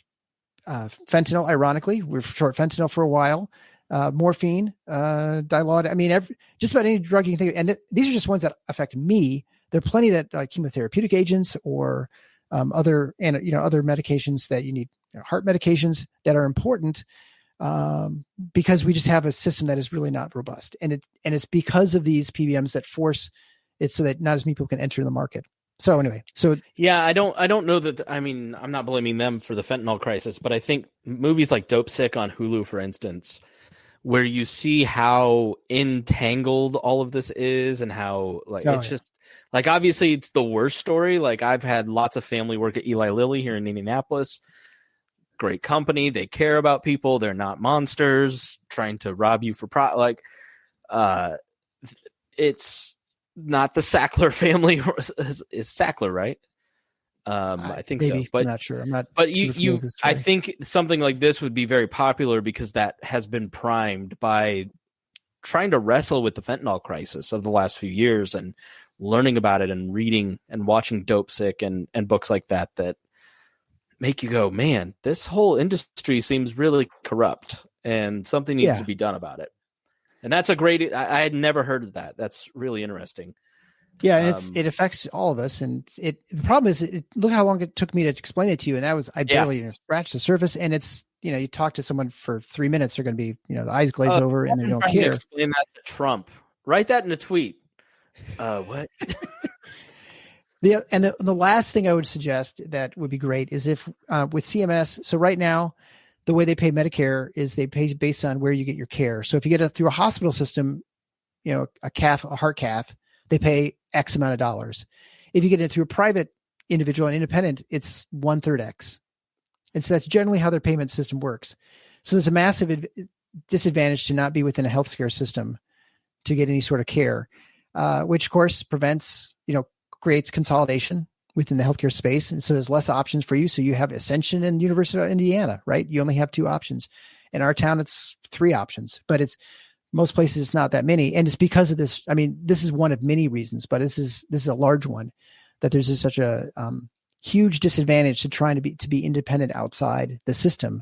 fentanyl, ironically. We're short fentanyl for a while. Morphine, Dilaudid. I mean, just about any drug you can think of. And these are just ones that affect me. There are plenty that chemotherapeutic agents or other medications that you need, heart medications that are important. Because we just have a system that is really not robust. And it's because of these PBMs that force it so that not as many people can enter the market. So anyway, yeah, I don't know that. I mean, I'm not blaming them for the fentanyl crisis, but I think movies like Dope Sick on Hulu, for instance, where you see how entangled all of this is and how just like, obviously it's the worst story. Like I've had lots of family work at Eli Lilly here in Indianapolis. Great company. They care about people. They're not monsters trying to rob you for it's not the Sackler family. Is Sackler right? I think maybe, so, but I'm not sure. I'm not. But I think something like this would be very popular because that has been primed by trying to wrestle with the fentanyl crisis of the last few years and learning about it and reading and watching Dope Sick and books like that make you go, man, this whole industry seems really corrupt and something needs to be done about it. And that's I had never heard of that. That's really interesting. Yeah. And it affects all of us. And the problem is look how long it took me to explain it to you. And that was, I barely scratched the surface. And it's, you talk to someone for 3 minutes, they're going to be, the eyes glaze over and they don't care. Explain that to Trump. Write that in a tweet. What? The last thing I would suggest that would be great is if with CMS. So right now, the way they pay Medicare is they pay based on where you get your care. So if you get it through a hospital system, a heart cath, they pay X amount of dollars. If you get it through a private individual and independent, it's 1/3 X. And so that's generally how their payment system works. So there's a massive disadvantage to not be within a healthcare system to get any sort of care, which of course prevents, creates consolidation. within the healthcare space. And so there's less options for you. So you have Ascension and University of Indiana, right? You only have 2 options. In our town, it's 3 options, but most places it's not that many. And it's because of this. I mean, this is one of many reasons, but this is a large one, that there's such a huge disadvantage to trying to be independent outside the system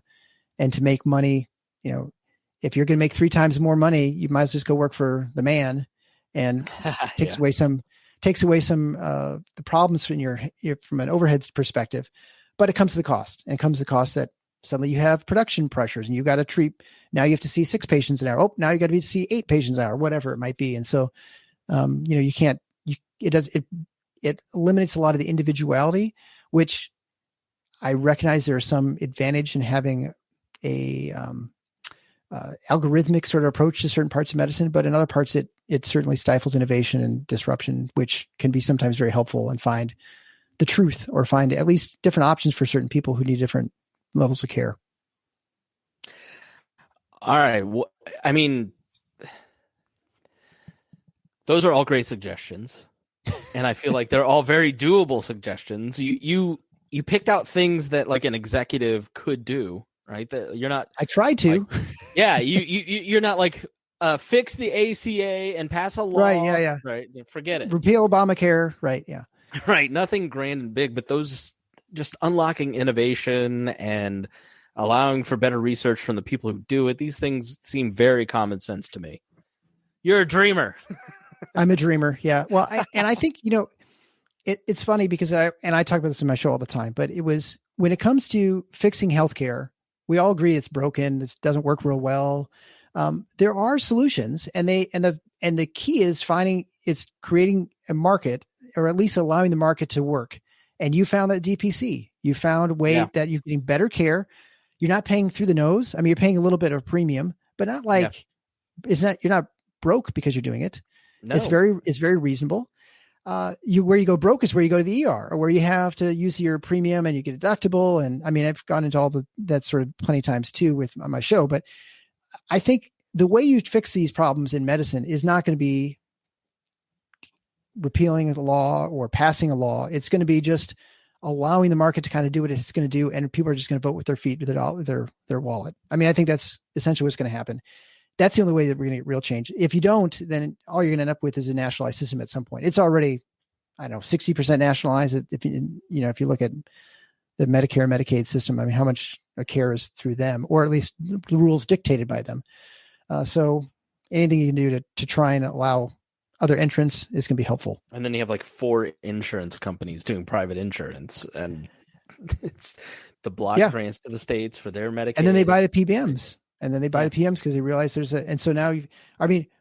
and to make money. You know, if you're going to make 3 times more money, you might as well just go work for the man, and takes away some the problems from from an overhead perspective. But it comes to the cost, and it comes to the cost that suddenly you have production pressures, and you've got to treat. Now you have to see 6 patients an hour. Oh, now you got to see 8 patients an hour, whatever it might be. And so, you can't. It eliminates a lot of the individuality, which I recognize there is some advantage in having a algorithmic sort of approach to certain parts of medicine, but in other parts, it certainly stifles innovation and disruption, which can be sometimes very helpful, and find the truth, or find at least different options for certain people who need different levels of care. All right. Well, I mean, those are all great suggestions, and I feel like they're all very doable suggestions. You picked out things that like an executive could do, right? That you're not. I tried to. Like, yeah, you're not like fix the ACA and pass a law. Right. Yeah. Right. Forget it. Repeal Obamacare. Right. Yeah. Right. Nothing grand and big, but those just unlocking innovation and allowing for better research from the people who do it. These things seem very common sense to me. You're a dreamer. I'm a dreamer. Yeah. Well, I think, it's funny because I talk about this in my show all the time, but it was when it comes to fixing healthcare, we all agree it's broken. It doesn't work real well. There are solutions, and the key is creating a market, or at least allowing the market to work. And you found that DPC, you found a way that you're getting better care. You're not paying through the nose. I mean, you're paying a little bit of premium, but not like you're not broke because you're doing it. No. It's very reasonable. Where you go broke is where you go to the ER, or where you have to use your premium and you get a deductible. And I mean, I've gone into all that sort of plenty of times too on my show, but I think the way you fix these problems in medicine is not going to be repealing the law or passing a law. It's going to be just allowing the market to kind of do what it's going to do. And people are just going to vote with their feet, with their wallet. I mean, I think that's essentially what's going to happen. That's the only way that we're going to get real change. If you don't, then all you're going to end up with is a nationalized system at some point. It's already, 60% nationalized. If you look at the Medicare and Medicaid system, I mean, how much care is through them, or at least the rules dictated by them. So anything you can do to try and allow other entrants is going to be helpful. And then you have like 4 insurance companies doing private insurance, and it's the block grants to the states for their Medicaid. And then they buy the PBMs. And then they buy the PMs because they realize and so now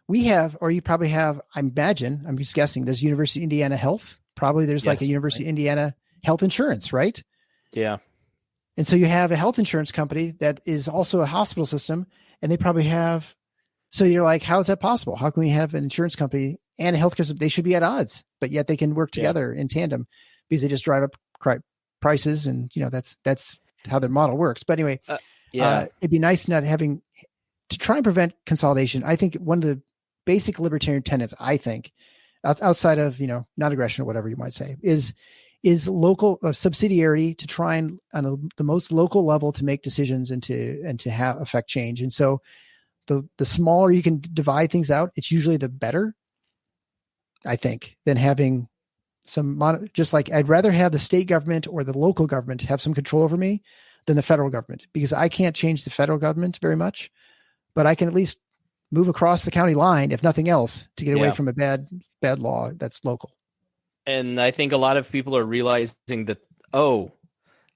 we have, or you probably have, I imagine, I'm just guessing, there's University of Indiana Health. Probably there's like a University of Indiana health insurance, right? Yeah. And so you have a health insurance company that is also a hospital system, and they probably have, so you're like, how is that possible? How can we have an insurance company and a healthcare system? They should be at odds, but yet they can work together in tandem because they just drive up prices. And, that's how their model works. But anyway, it'd be nice not having to try and prevent consolidation. I think one of the basic libertarian tenets, I think, outside of, non-aggression or whatever you might say, is local subsidiarity, to try and on the most local level to make decisions and to have affect change. And so the smaller you can divide things out, it's usually the better, I think, than having just like I'd rather have the state government or the local government have some control over me than the federal government, because I can't change the federal government very much, but I can at least move across the county line, if nothing else, to get away from a bad law that's local. And I think a lot of people are realizing that,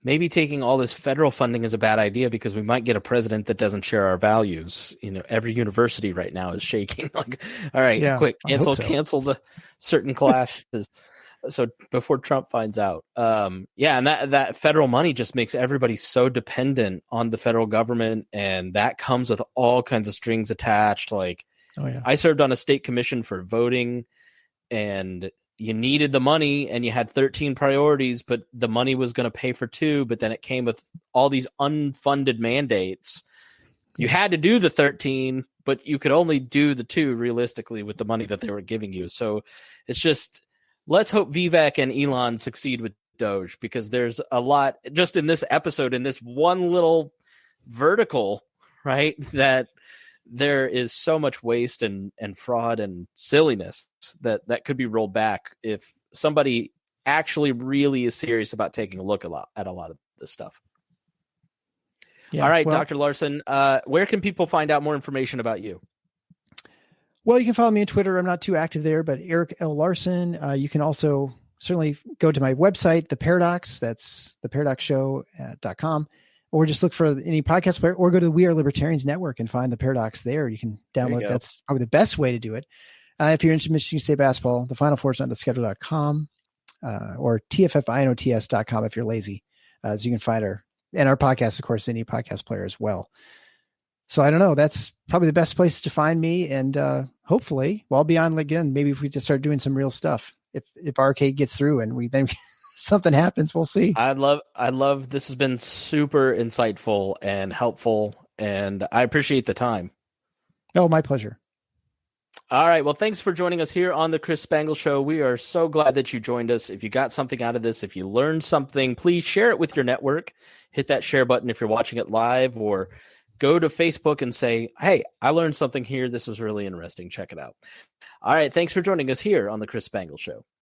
maybe taking all this federal funding is a bad idea because we might get a president that doesn't share our values. Every university right now is shaking. Like, all right, quick, cancel the certain classes. So before Trump finds out, and that federal money just makes everybody so dependent on the federal government, and that comes with all kinds of strings attached. Like, I served on a state commission for voting, and you needed the money, and you had 13 priorities, but the money was going to pay for 2, but then it came with all these unfunded mandates. You had to do the 13, but you could only do the 2 realistically with the money that they were giving you. So it's just, let's hope Vivek and Elon succeed with Doge, because there's a lot just in this episode, in this one little vertical, right? That there is so much waste and fraud and silliness that could be rolled back if somebody actually really is serious about taking a look at a lot of this stuff. Yeah, all right, well, Dr. Larson, where can people find out more information about you? Well, you can follow me on Twitter. I'm not too active there, but Eric L. Larson. You can also certainly go to my website, The Paradocs. That's theparadoxshow.com. Or just look for any podcast player, or go to the We Are Libertarians Network and find The Paradox there. You can download. That's probably the best way to do it. If you're interested in Michigan State basketball, the Final Four is on the schedule.com or tffinots.com if you're lazy. So you can find our podcast, of course, any podcast player as well. So I don't know. That's probably the best place to find me. And hopefully, I'll be on again. Maybe if we just start doing some real stuff, if Arcade gets through and we then something happens, we'll see. I love this has been super insightful and helpful, and I appreciate the time. Oh, my pleasure. All right. Well, thanks for joining us here on the Chris Spangle Show. We are so glad that you joined us. If you got something out of this, if you learned something, please share it with your network. Hit that share button if you're watching it live, or go to Facebook and say, hey, I learned something here. This was really interesting. Check it out. All right. Thanks for joining us here on the Chris Spangle Show.